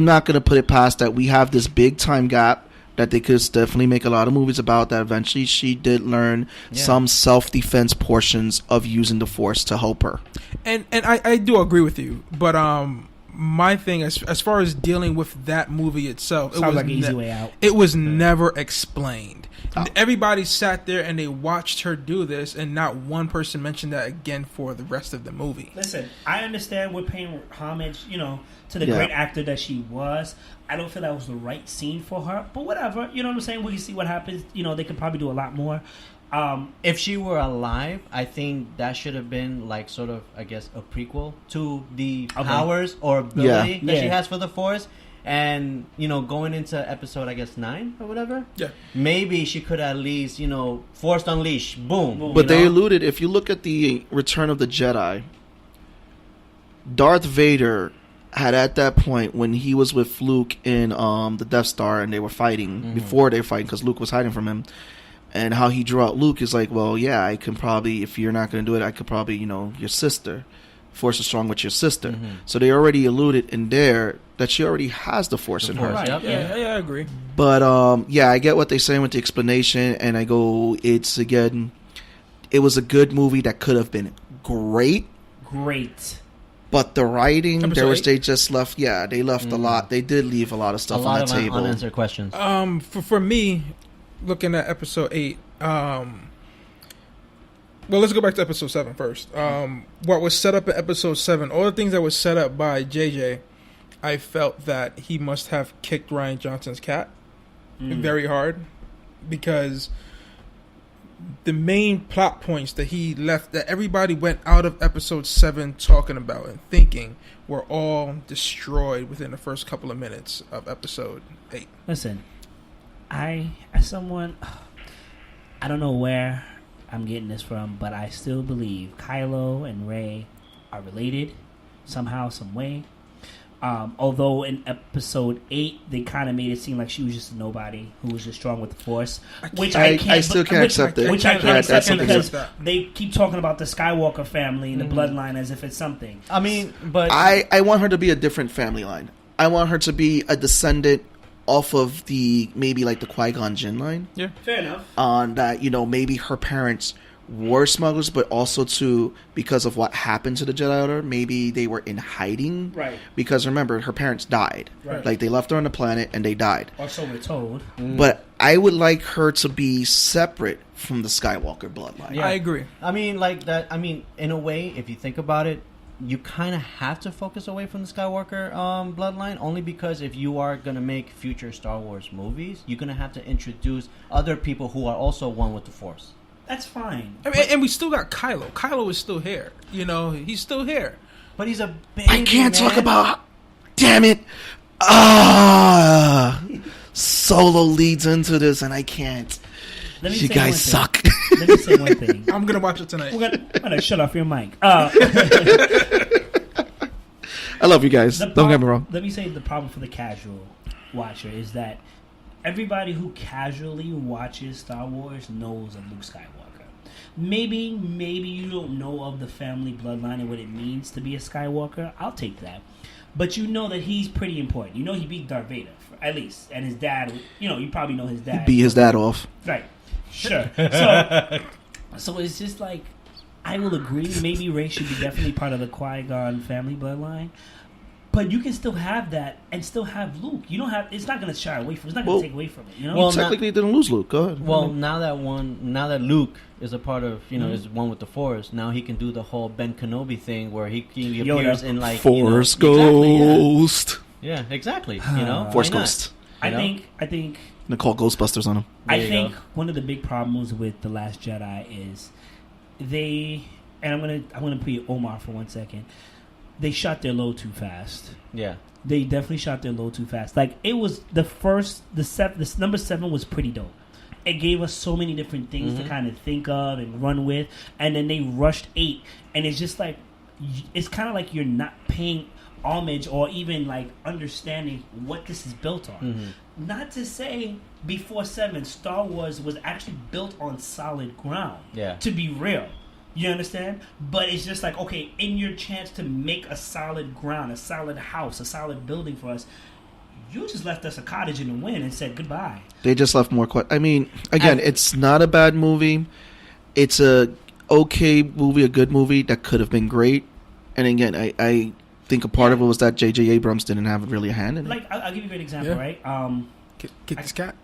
not gonna put it past that we have this big time gap that they could definitely make a lot of movies about. That eventually she did learn some self-defense portions of using the Force to help her. And I do agree with you, but my thing as far as dealing with that movie itself, sounds like an easy way out. It was never explained. Everybody sat there and they watched her do this, and not one person mentioned that again for the rest of the movie. Listen, I understand we're paying homage, to the great actor that she was. I don't feel that was the right scene for her, but whatever. You know what I'm saying? We can see what happens. They could probably do a lot more. If she were alive, I think that should have been sort of, I guess, a prequel to the powers or ability that she has for the Force. And going into episode, I guess 9 or whatever. Yeah. Maybe she could at least Force Unleash, boom. But they alluded, if you look at the Return of the Jedi, Darth Vader had at that point when he was with Luke in the Death Star and they were fighting before they were fighting because Luke was hiding from him, and how he drew out Luke is like, well, yeah, I can probably, if you're not going to do it, I could probably, your sister, Force is strong with your sister. So they already alluded in there that she already has the Force in her. Right. Yep. Yeah, I agree. But I get what they're saying with the explanation, and I go, it was a good movie that could have been great. But the writing, they just left. Yeah, they left a lot. They did leave a lot of stuff on the table. Unanswered questions. For me, looking at episode 8, well, let's go back to episode 7 first. What was set up in episode 7, all the things that was set up by JJ, I felt that he must have kicked Rian Johnson's cat very hard, because the main plot points that he left, that everybody went out of episode 7 talking about and thinking, were all destroyed within the first couple of minutes of episode 8. Listen, as someone, I don't know where I'm getting this from, but I still believe Kylo and Rey are related somehow, some way. Although in episode 8 they kind of made it seem like she was just a nobody who was just strong with the Force, which I still can't accept it. Which I can't accept because that. they keep talking about the Skywalker family and the bloodline as if it's something. I mean, but I want her to be a different family line. I want her to be a descendant off of maybe like the Qui-Gon Jinn line. Yeah, fair enough. On that, maybe her parents were smugglers, but also because of what happened to the Jedi Order, maybe they were in hiding. Right. Because remember, her parents died. Right. Like, they left her on the planet and they died. Or so we're told. But I would like her to be separate from the Skywalker bloodline. I agree. I mean, like that. I mean, in a way, if you think about it, you kind of have to focus away from the Skywalker bloodline, only because if you are going to make future Star Wars movies, you're going to have to introduce other people who are also one with the Force. That's fine. I mean, and we still got Kylo. Kylo is still here. He's still here. But he's a baby, I can't man. talk about... Damn it! Solo leads into this and I can't. You guys suck. Let me say one thing. I'm gonna watch it tonight. I'm gonna shut off your mic. I love you guys. Don't get me wrong. Let me say the problem for the casual watcher is that everybody who casually watches Star Wars knows of Luke Skywalker. Maybe you don't know of the family bloodline and what it means to be a Skywalker. I'll take that. But you know that he's pretty important. You know he beat Darth Vader, at least. And his dad, you probably know his dad. He beat his dad off. Right. Sure. So it's just like, I will agree. Maybe Rey should be definitely part of the Qui-Gon family bloodline. But you can still have that and still have Luke. You don't have. It's not going to shy away from. It's not going to take away from it. You know. Well, technically, didn't lose Luke. Go ahead. Well, now that Luke is a part of, is one with the Force, now he can do the whole Ben Kenobi thing where he appears in like Force Ghost. Yeah, exactly. Force Ghost. I think. Nicole Ghostbusters on him. I think one of the big problems with The Last Jedi is I'm gonna put Omar for 1 second. They shot their load too fast. Yeah. They definitely shot their load too fast. Like, it was this number 7 was pretty dope. It gave us so many different things to kind of think of and run with. And then they rushed 8. And it's just like, it's kind of like you're not paying homage or even like understanding what this is built on. Not to say before 7, Star Wars was actually built on solid ground. Yeah. To be real. You understand? But it's just like, okay, in your chance to make a solid ground, a solid house, a solid building for us, you just left us a cottage in the wind and said goodbye. They just left more... I mean, again, it's not a bad movie. It's a okay movie, a good movie that could have been great. And again, I think a part of it was that J.J. Abrams didn't have really a hand in it. Like, I'll give you a great example, right? Kick this cat.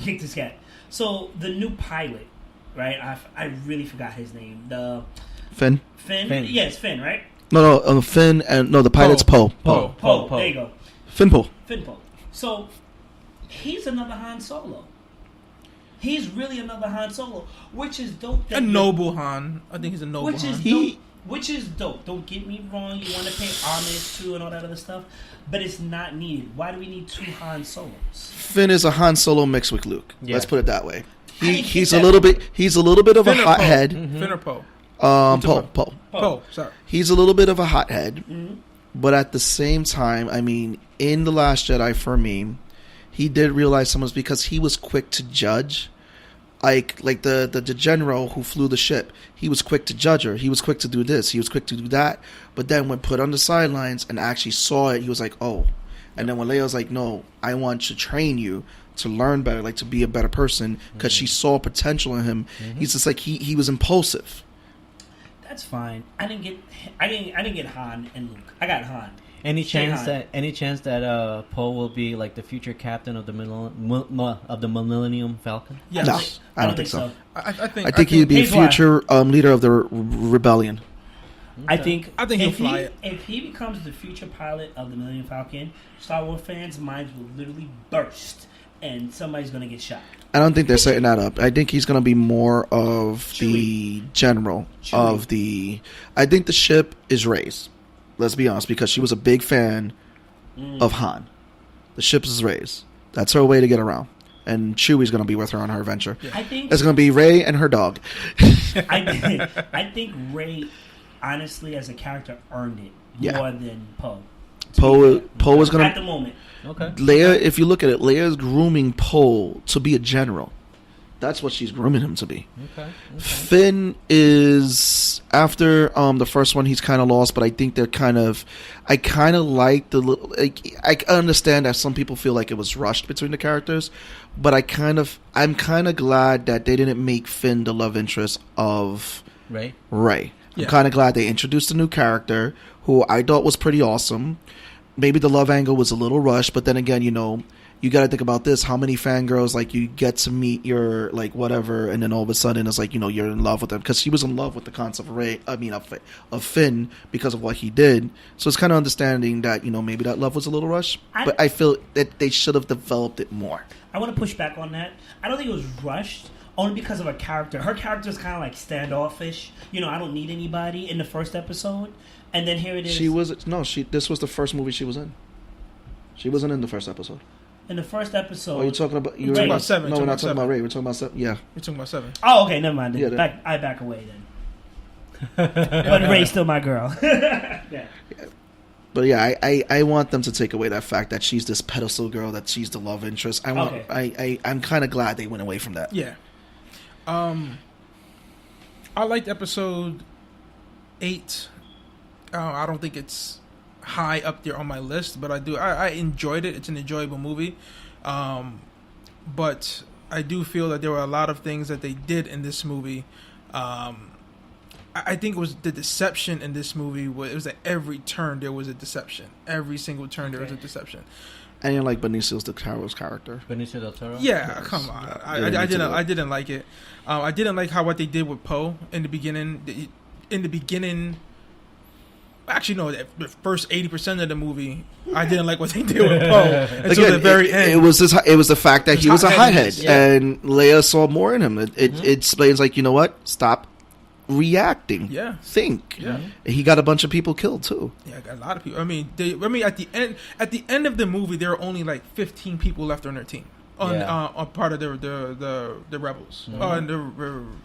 Kick this cat. So, the new pilot, right? I really forgot his name. The Finn? Finn? Yeah, it's Finn, right? No, Finn and... No, the pilot's Poe. Poe. There you go. Finn Poe. So, he's another Han Solo. He's really another Han Solo, which is dope. A noble Han. I think he's a noble Han. Which is dope. Don't get me wrong. You want to pay homage to and all that other stuff, but it's not needed. Why do we need 2 Han Solos? Finn is a Han Solo mixed with Luke. Yeah. Let's put it that way. I didn't He's get a that. little bit. He's a little bit of a Finn or Poe? hothead. Finn or Poe? Poe. Poe, sorry. He's a little bit of a hothead, Mhm. but at the same time, I mean, in The Last Jedi, for me, he did realize someone's because he was quick to judge. Like the general who flew the ship, he was quick to judge her. He was quick to do this. He was quick to do that. But then when put on the sidelines and actually saw it, he was like, oh. And then when Leia was like, no, I want to train you to learn better, like to be a better person, because she saw potential in him. He's just like he was impulsive. That's fine. I didn't get Han and Luke. I got Han. Any Straight chance Han. that Poe will be like the future captain of the Millennium Falcon? Yes. No, I don't think so. I think. I think he'd be a Here's why. future leader of the rebellion. I think he'll if fly it. If he becomes the future pilot of the Millennium Falcon, Star Wars fans' minds will literally burst, and somebody's gonna get shot. I don't think they're setting that up. I think he's going to be more of the general of the. I think the ship is Rey's. Let's be honest, because she was a big fan of Han. The ship is Rey's. That's her way to get around. And Chewie's going to be with her on her adventure. I think It's going to be Rey and her dog. I think Rey, honestly, as a character, earned it Yeah. more than Poe. Poe is going At to. the moment. Okay. Leia, if you look at it, Leia is grooming Poe to be a general. That's what she's grooming him to be. Okay. Finn is after the first one. He's kind of lost, but I think they're kind of. I kind of like the little. I understand that some people feel like it was rushed between the characters, but I'm kind of glad that they didn't make Finn the love interest of Rey. Rey. I'm Yeah. kind of glad they introduced a new character who I thought was pretty awesome. Maybe the love angle was a little rushed, but then again, you got to think about this. How many fangirls, like, you get to meet your, like, whatever, and then all of a sudden it's like, you're in love with them. Because she was in love with the concept of Finn because of what he did. So it's kind of understanding that, maybe that love was a little rushed. But I feel that they should have developed it more. I want to push back on that. I don't think it was rushed, only because of her character. Her character is kind of like standoffish. I don't need anybody in the first episode. And then here it is. This was the first movie she was in. She wasn't in the first episode. In the first episode. Oh, you're talking about... You're talking about 7. No, You're we're not talking talking about about Rey. We're talking about 7. Yeah. You're talking about 7. Oh, okay, never mind. Then. Yeah, I back away then. But Rey's still my girl. Yeah. But yeah, I want them to take away that fact that she's this pedestal girl, that she's the love interest. I'm kind of glad they went away from that. Yeah. I liked episode 8. I don't think it's high up there on my list, but I enjoyed it. It's an enjoyable movie. But I do feel that there were a lot of things that they did in this movie. I think it was the deception in this movie. It was at every turn there was a deception. Every single turn there was a deception. And you like Benicio del Toro's character. Benicio del Toro? Yeah, come on. I didn't like it. I didn't like what they did with Poe in the beginning. Actually, no. The first 80% of the movie, I didn't like what they did with Poe until the very end. It was the fact that he was a hothead, Yeah. and Leia saw more in him. It explains, like, you know what? Stop reacting. Yeah. Think. Yeah. He got a bunch of people killed too. Yeah, I got a lot of people. I mean, at the end of the movie, there were only like 15 people left on their team, on part of the rebels, and the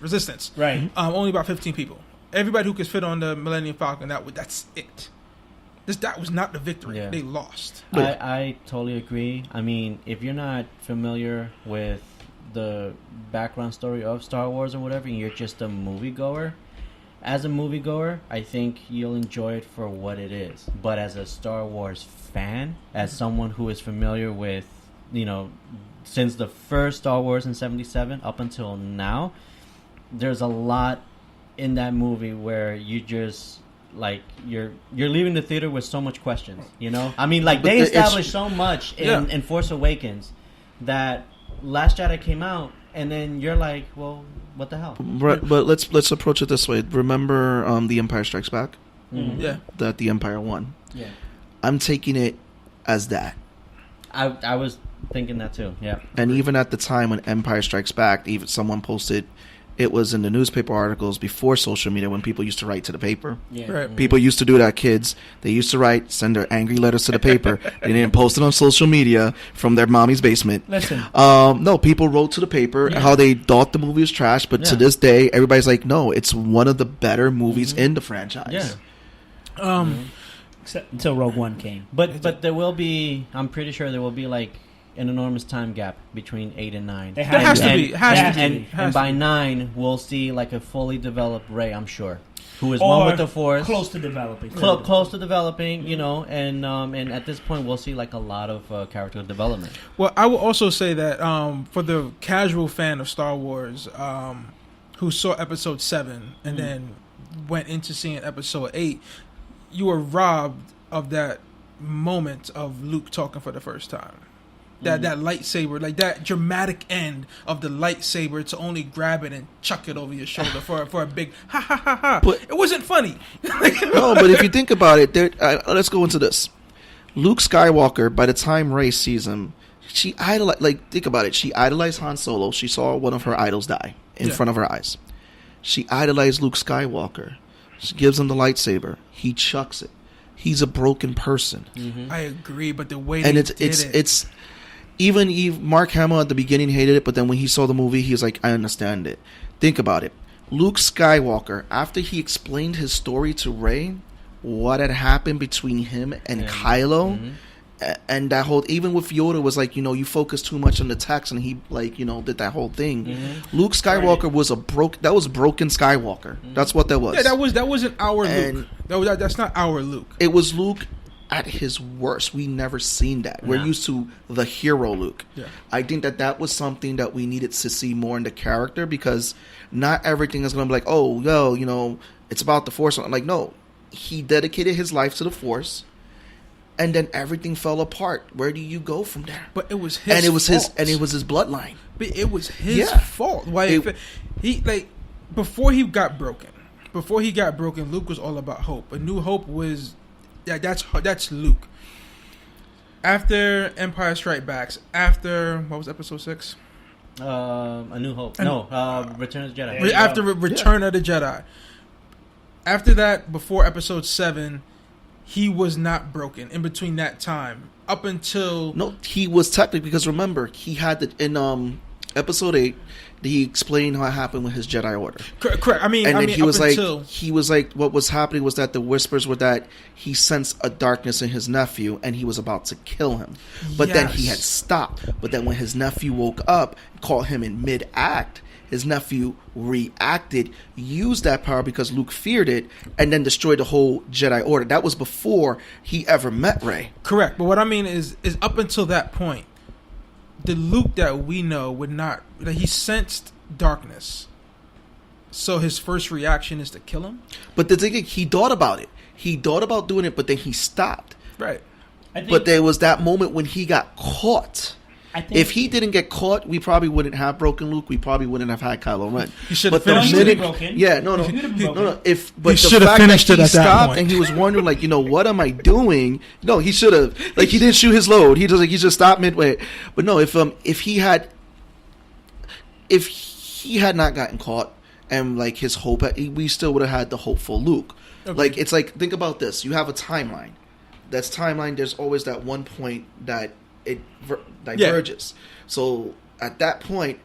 resistance. Right. Only about 15 people. Everybody who could fit on the Millennium Falcon. That's it. That was not the victory. Yeah. They lost. I totally agree. I mean, if you're not familiar with the background story of Star Wars or whatever, and you're just a moviegoer, as a moviegoer, I think you'll enjoy it for what it is. But as a Star Wars fan, as someone who is familiar with, since the first Star Wars in 77 up until now, there's a lot in that movie where you just like you're leaving the theater with so much questions. I mean, like, they established so much in Force Awakens that Last Jedi came out, and then you're like, well, what the hell? Right, but let's approach it this way. Remember The Empire Strikes Back? Mm-hmm. Yeah. That the Empire won. Yeah. I'm taking it as that. I was thinking that too. Yeah. And even at the time when Empire Strikes Back, even someone posted it was in the newspaper articles before social media when people used to write to the paper. Yeah. Right. People used to do that, kids. They used to write, send their angry letters to the paper. They didn't post it on social media from their mommy's basement. Listen. No, people wrote to the paper Yeah. how they thought the movie was trash, but to Yeah. this day, everybody's like, no, it's one of the better movies in the franchise. Yeah. Except until Rogue One came. But there will be. I'm pretty sure there will be like an enormous time gap between 8 and 9. It There has to And- be. Has to and, be. and, Has and to by be. 9 we'll see like a fully developed Rey, I'm sure, who is one Or with the Force, close to developing. close to developing, you know, and at this point we'll see like a lot of character development. Well, I will also say that for the casual fan of Star Wars who saw Episode 7 and then went into seeing Episode 8, you were robbed of that moment of Luke talking for the first time. That lightsaber, like that dramatic end of the lightsaber to only grab it and chuck it over your shoulder for a big ha ha ha ha. But- It wasn't funny. No, but if you think about it, let's go into this. Luke Skywalker, by the time Rey sees him, she idolized, like, think about it. She idolized Han Solo. She saw one of her idols die in Yeah. front of her eyes. She idolized Luke Skywalker. She gives him the lightsaber. He chucks it. He's a broken person. I agree, but the way And they it's even Mark Hamill at the beginning hated it, but then when he saw the movie, he was like, I understand it. Think about it. Luke Skywalker, after he explained his story to Rey, what had happened between him and Kylo, and that whole, even with Yoda, was like, you focus too much on the text, and he, like, did that whole thing. Luke Skywalker was broken Skywalker. That's what that was. Yeah, that wasn't our And- Luke. That's not our Luke. It was Luke at his worst. We never seen that. We're No. used to the hero Luke. Yeah. I think that was something that we needed to see more in the character, because not everything is going to be like, oh, well, it's about the Force. I'm like, no, he dedicated his life to the Force, and then everything fell apart. Where do you go from there? But it was his And it was fault. his bloodline. But it was his Yeah. fault. Why It- he like before he got broken. Before he got broken, Luke was all about hope. A New Hope was that's Luke. After Empire Strike Backs, after what was Episode 6? A New Hope. And- Return of the Jedi. There you After go. Return of the Jedi. After that, before Episode 7, he was not broken. In between that time, up until No, he was technically, because remember, he had in Episode 8, he explained what happened with his Jedi Order. correct. I mean, And then he up was until, like, what was happening was that the whispers were that he sensed a darkness in his nephew and he was about to kill him. But then he had Yes. stopped. But then when his nephew woke up, caught him in mid-act, his nephew reacted, used that power because Luke feared it, and then destroyed the whole Jedi Order. That was before he ever met Rey. correct. But what I mean is up until that point, the Luke that we know would not. Like, he sensed darkness, so his first reaction is to kill him. But the thing is, he thought about it. He thought about doing it, but then he stopped. Right. I think, But there was that moment when he got caught. I think If he didn't get caught, we probably wouldn't have broken Luke. We probably wouldn't have had Kylo Ren. He should have But the finished minute- it. broken. Yeah, no. He would've No, broken. no. But He the should have fact finished that it he at that stopped point. and he was wondering, like, what am I doing? No, he should have. Like, he didn't shoot his load. He just stopped midway. But no, if he had not gotten caught and like his hope, we still would have had the hopeful Luke. Okay. Like, it's like, think about this. You have a timeline. That's timeline. There's always that one point that it diverges. So at that point,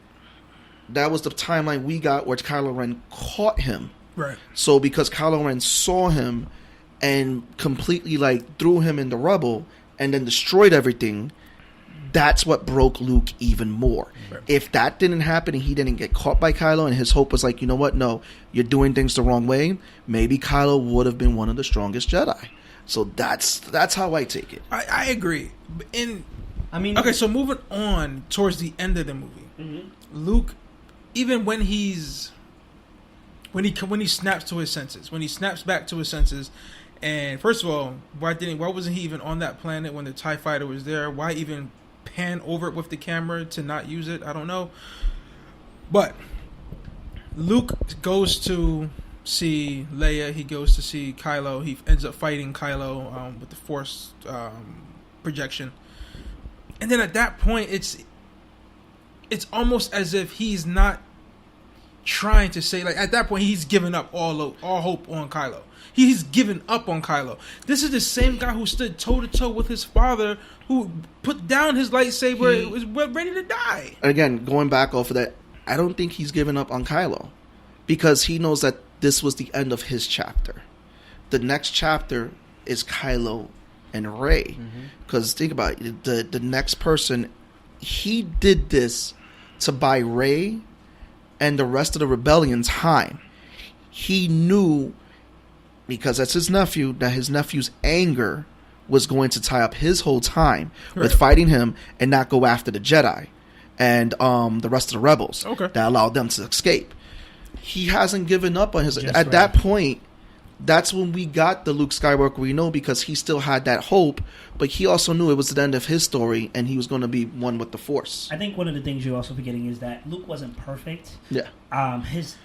that was the timeline we got where Kylo Ren caught him. Right. So because Kylo Ren saw him and completely like threw him in the rubble and then destroyed everything, that's what broke Luke even more. Right. If that didn't happen and he didn't get caught by Kylo and his hope was like, you know what, no, you're doing things the wrong way, maybe Kylo would have been one of the strongest Jedi. So that's how I take it. I agree. I mean, Okay, so moving on towards the end of the movie, Luke, even when he snaps to his senses, when he snaps back to his senses, and first of all, why wasn't he even on that planet when the TIE fighter was there? Why even pan over it with the camera to not use it? I don't know. But Luke goes to see Leia. He goes to see Kylo. He ends up fighting Kylo with the Force projection. And then at that point, it's almost as if he's not trying to say, like, at that point, he's given up all hope on Kylo. He's given up on Kylo. This is the same guy who stood toe-to-toe with his father, who put down his lightsaber, was ready to die. Again, going back off of that, I don't think he's given up on Kylo. Because he knows that this was the end of his chapter. The next chapter is Kylo and Rey. Because think about it, the next person, he did this to buy Rey and the rest of the rebellion's time. He knew, because that's his nephew, that his nephew's anger was going to tie up his whole time with fighting him and not go after the Jedi and the rest of the rebels that allowed them to escape. He hasn't given up on his... At that point, that's when we got the Luke Skywalker we know, because he still had that hope, but he also knew it was the end of his story and he was going to be one with the Force. I think one of the things you're also forgetting is that Luke wasn't perfect. Yeah.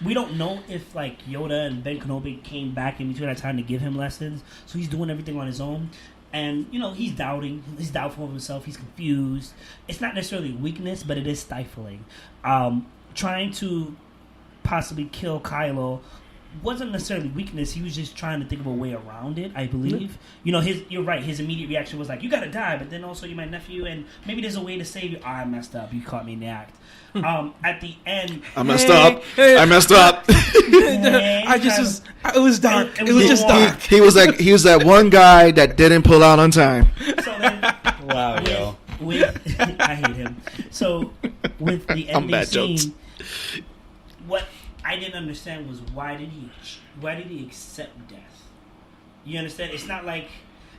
We don't know if like Yoda and Ben Kenobi came back in between that time to give him lessons, so he's doing everything on his own. And, you know, he's doubtful of himself, he's confused. It's not necessarily weakness, but it is stifling. Trying to possibly kill Kylo wasn't necessarily weakness. He was just trying to think of a way around it, I believe. You know, you're right. His immediate reaction was like, you gotta die, but then also you're my nephew, and maybe there's a way to save you. Oh, I messed up. You caught me in the act. At the end... I messed up. I messed up. It was dark. It was just dark. He was that one guy that didn't pull out on time. So then... Wow, yo. I hate him. So, with the ending scene... Jokes. What I didn't understand was why did he accept death? You understand? It's not like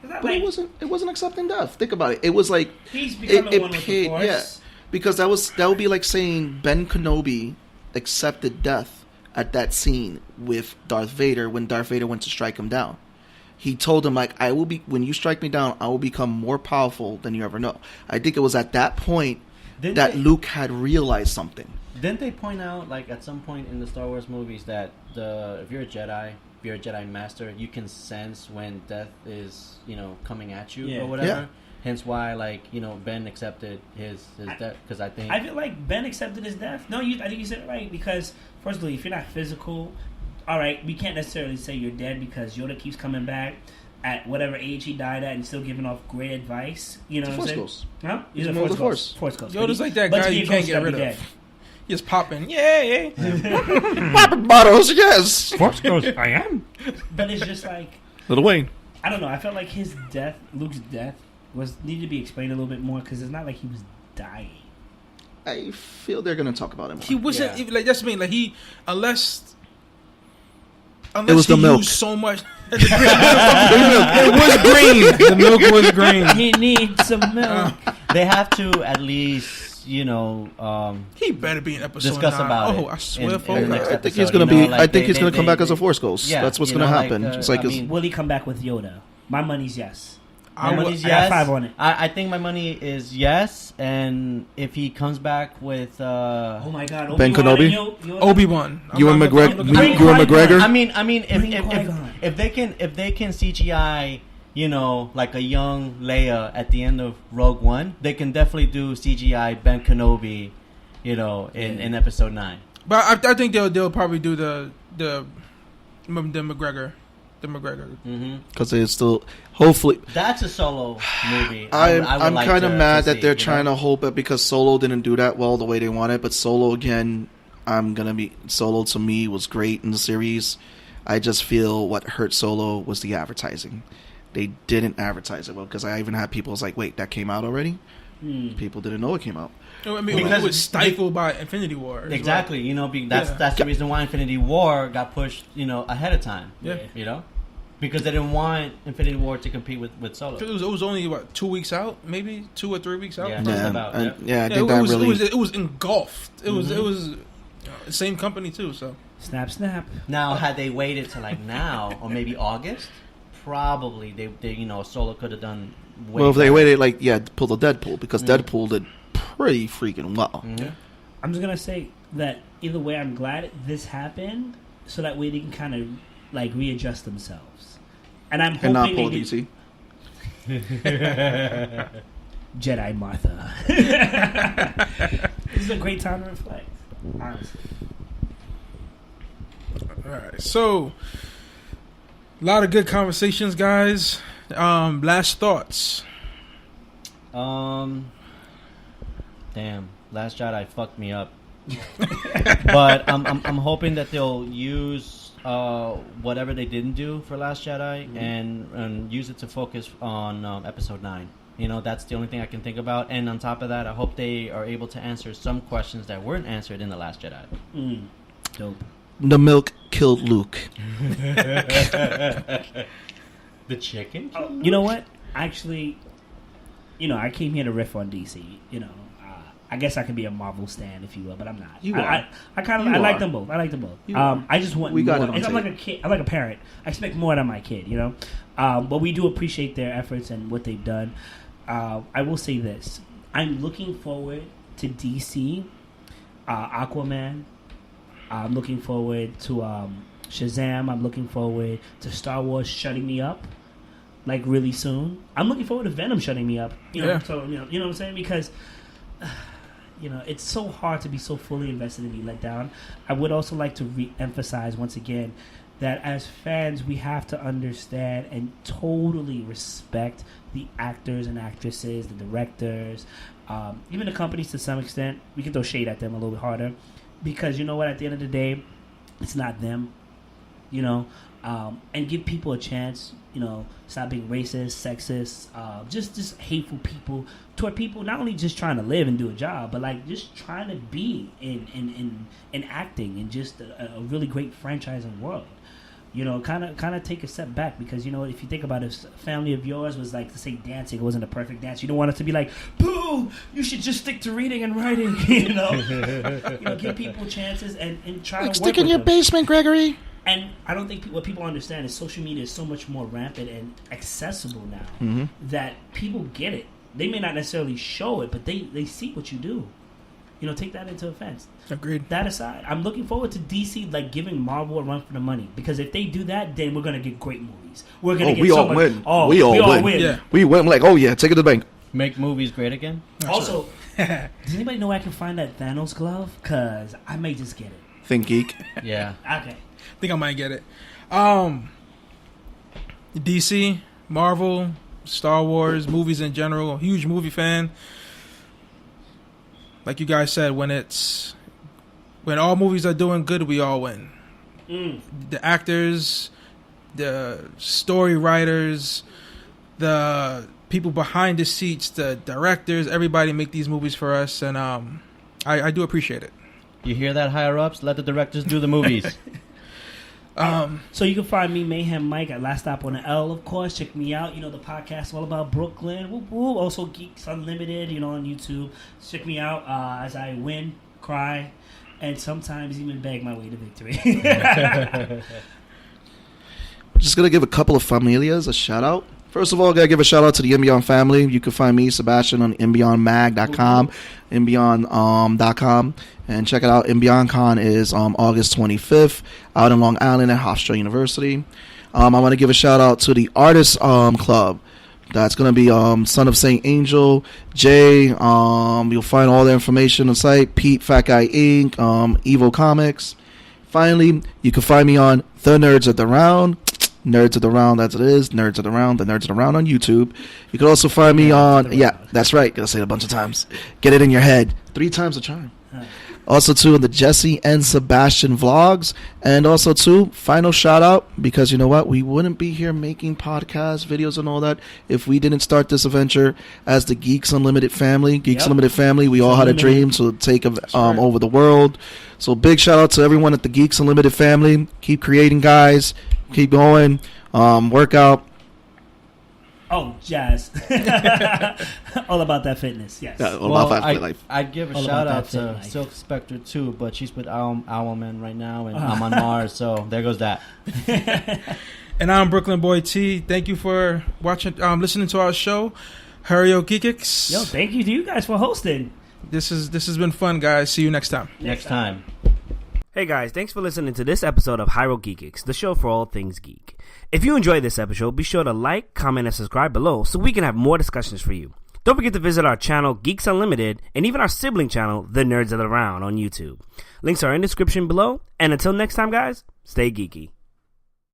it wasn't accepting death. Think about it. It was like he's becoming one with the Force. Yeah, because that would be like saying Ben Kenobi accepted death at that scene with Darth Vader when Darth Vader went to strike him down. He told him, like, when you strike me down, I will become more powerful than you ever know. I think it was at that point Luke had realized something. Didn't they point out, like, at some point in the Star Wars movies that if you're a Jedi Master, you can sense when death is, you know, coming at you or whatever? Yeah. Hence why, like, you know, Ben accepted his death, because I feel like Ben accepted his death. No, I think you said it right, because, firstly, if you're not physical, all right, we can't necessarily say you're dead because Yoda keeps coming back at whatever age he died at and still giving off great advice. You know what I'm saying? Ghost. Huh? He's a Force. Force Ghost. Yoda's like that guy you can't get rid of. He's popping. Yeah. Popping bottles, yes. Force Ghost, I am. But it's just like... Little Wayne. I don't know. I felt like his death, Luke's death, needed to be explained a little bit more, because it's not like he was dying. I feel they're going to talk about him more. He wasn't... Yeah. Like, that's me. Like, he... Unless it was he the milk. used so much... It was green. The milk was green. He needs some milk. they have to at least, you know, he better be in episode discuss 9. about it. I swear in the next I episode, think he's going to you know, be. like I think he's going to come back as a Force Ghost. Yeah, that's what's you going to know, happen. like, It's like I mean, Will he come back with Yoda? My money's yes. My money's I yes. got 5 on it. I think my money is yes, and if he comes back with Oh my God, Ben Kenobi? Obi-Wan. Ewan McGregor. I mean, Qui-Gon. if they can CGI, you know, like a young Leia at the end of Rogue One, they can definitely do CGI Ben Kenobi, you know, in Episode 9. But I think they'll probably do the McGregor. Because it's still hopefully that's a Solo movie. I'm like kind of mad that they're see, trying to hope it, because Solo didn't do that well the way they wanted. But Solo again, Solo to me was great in the series. I just feel what hurt Solo was the advertising. They didn't advertise it well, because I even had people was like, wait, that came out already? People didn't know it came out. I mean, because it was stifled by Infinity War. Exactly. Well. You know, that's the reason why Infinity War got pushed, you know, ahead of time. Yeah. You know? Because they didn't want Infinity War to compete with Solo. It was only, 2 weeks out? Maybe 2 or 3 weeks out? Yeah, I think it was engulfed. It was same company too, so. Snap. Now, had they waited till like now, or maybe August, probably they you know, Solo could have done way Well, if they better. waited, pull the Deadpool, because Deadpool did pretty freaking well. Yeah. I'm just going to say that either way, I'm glad this happened, so that way they can kind of like readjust themselves. And I'm hoping And not pull DC. Jedi Martha. This is a great time to reflect, honestly. All right. So, a lot of good conversations, guys. Last thoughts. Damn, Last Jedi fucked me up. But I'm hoping that they'll use whatever they didn't do for Last Jedi and use it to focus on Episode 9. You know, that's the only thing I can think about. And on top of that, I hope they are able to answer some questions that weren't answered in The Last Jedi. Dope. The milk killed Luke. The chicken? You know what? Actually, I came here to riff on DC. I guess I can be a Marvel stan, if you will, but I'm not. You are. I like them both. I just want We got more. it on I'm like tape. a kid. I'm like a parent. I expect more out of my kid, But we do appreciate their efforts and what they've done. I will say this. I'm looking forward to DC, Aquaman. I'm looking forward to Shazam. I'm looking forward to Star Wars shutting me up, like really soon. I'm looking forward to Venom shutting me up. So you know what I'm saying? Because it's so hard to be so fully invested and be let down. I would also like to re-emphasize once again that as fans, we have to understand and totally respect the actors and actresses, the directors, even the companies to some extent. We can throw shade at them a little bit harder. Because you know what, at the end of the day, it's not them, and give people a chance, stop being racist, sexist, just hateful people toward people not only just trying to live and do a job, but like just trying to be in acting in just a really great franchising world. Kind of take a step back because, if you think about it, if a family of yours was like, to say dancing, it wasn't a perfect dance. You don't want it to be like, boo, you should just stick to reading and writing, give people chances and try to work Stick in with your them. basement, Gregory. And I don't think what people understand is social media is so much more rampant and accessible now that people get it. They may not necessarily show it, but they see what you do. Take that into offense. Agreed. That aside, I'm looking forward to DC giving Marvel a run for the money because if they do that, then we're gonna get great movies. We're gonna get we so all much. win. Oh, we all win. Yeah. We win. Like, oh yeah, take it to the bank. Make movies great again? Also, does anybody know where I can find that Thanos glove? Cause I may just get it. Think geek. Yeah. Okay. I think I might get it. DC, Marvel, Star Wars, movies in general. Huge movie fan. Like you guys said, when all movies are doing good, we all win. The actors, the story writers, the people behind the seats, the directors, everybody make these movies for us, and I do appreciate it. You hear that, higher ups? Let the directors do the movies. So you can find me, Mayhem Mike, at Last Stop on the L, of course. Check me out. The podcast all about Brooklyn. Woo woo. Also Geeks Unlimited, on YouTube. Check me out as I win, cry, and sometimes even beg my way to victory. Just gonna give a couple of familias a shout out. First of all, I gotta give a shout out to the Imbion family. You can find me, Sebastian, on imbionmag.com, imbion.com, and check it out. ImbionCon is August 25th out in Long Island at Hofstra University. I want to give a shout out to the Artists Club. That's gonna be Son of Saint Angel, Jay. You'll find all the information on the site. Pete, Fat Guy Inc., Evo Comics. Finally, you can find me on The Nerds of the Round. Nerds of the Round, as it is. Nerds of the Round, The Nerds of the Round on YouTube. You can also find me on... Yeah, that's right. Gotta say it a bunch of times. Get it in your head. 3 times a charm. Also, too, the Jesse and Sebastian vlogs. And also, too, final shout-out, because you know what? We wouldn't be here making podcasts, videos, and all that if we didn't start this adventure as the Geeks Unlimited family. Geeks Unlimited family, we all had a dream to take over the world. So, big shout-out to everyone at the Geeks Unlimited family. Keep creating, guys. Keep going. Work out. Oh, jazz. All about that fitness, yes. Yeah, all about that life. I'd give a All shout about out that to fit Silk Spectre too, but she's with Owlman right now, and I'm on Mars, so there goes that. And I'm Brooklyn Boy T. Thank you for watching, listening to our show, HieroGeekics. Yo, thank you to you guys for hosting. This has been fun, guys. See you next time. Next time. Hey guys, thanks for listening to this episode of HieroGeekics, the show for all things geek. If you enjoyed this episode, be sure to like, comment, and subscribe below so we can have more discussions for you. Don't forget to visit our channel, Geeks Unlimited, and even our sibling channel, The Nerds of the Round, on YouTube. Links are in the description below, and until next time, guys, stay geeky.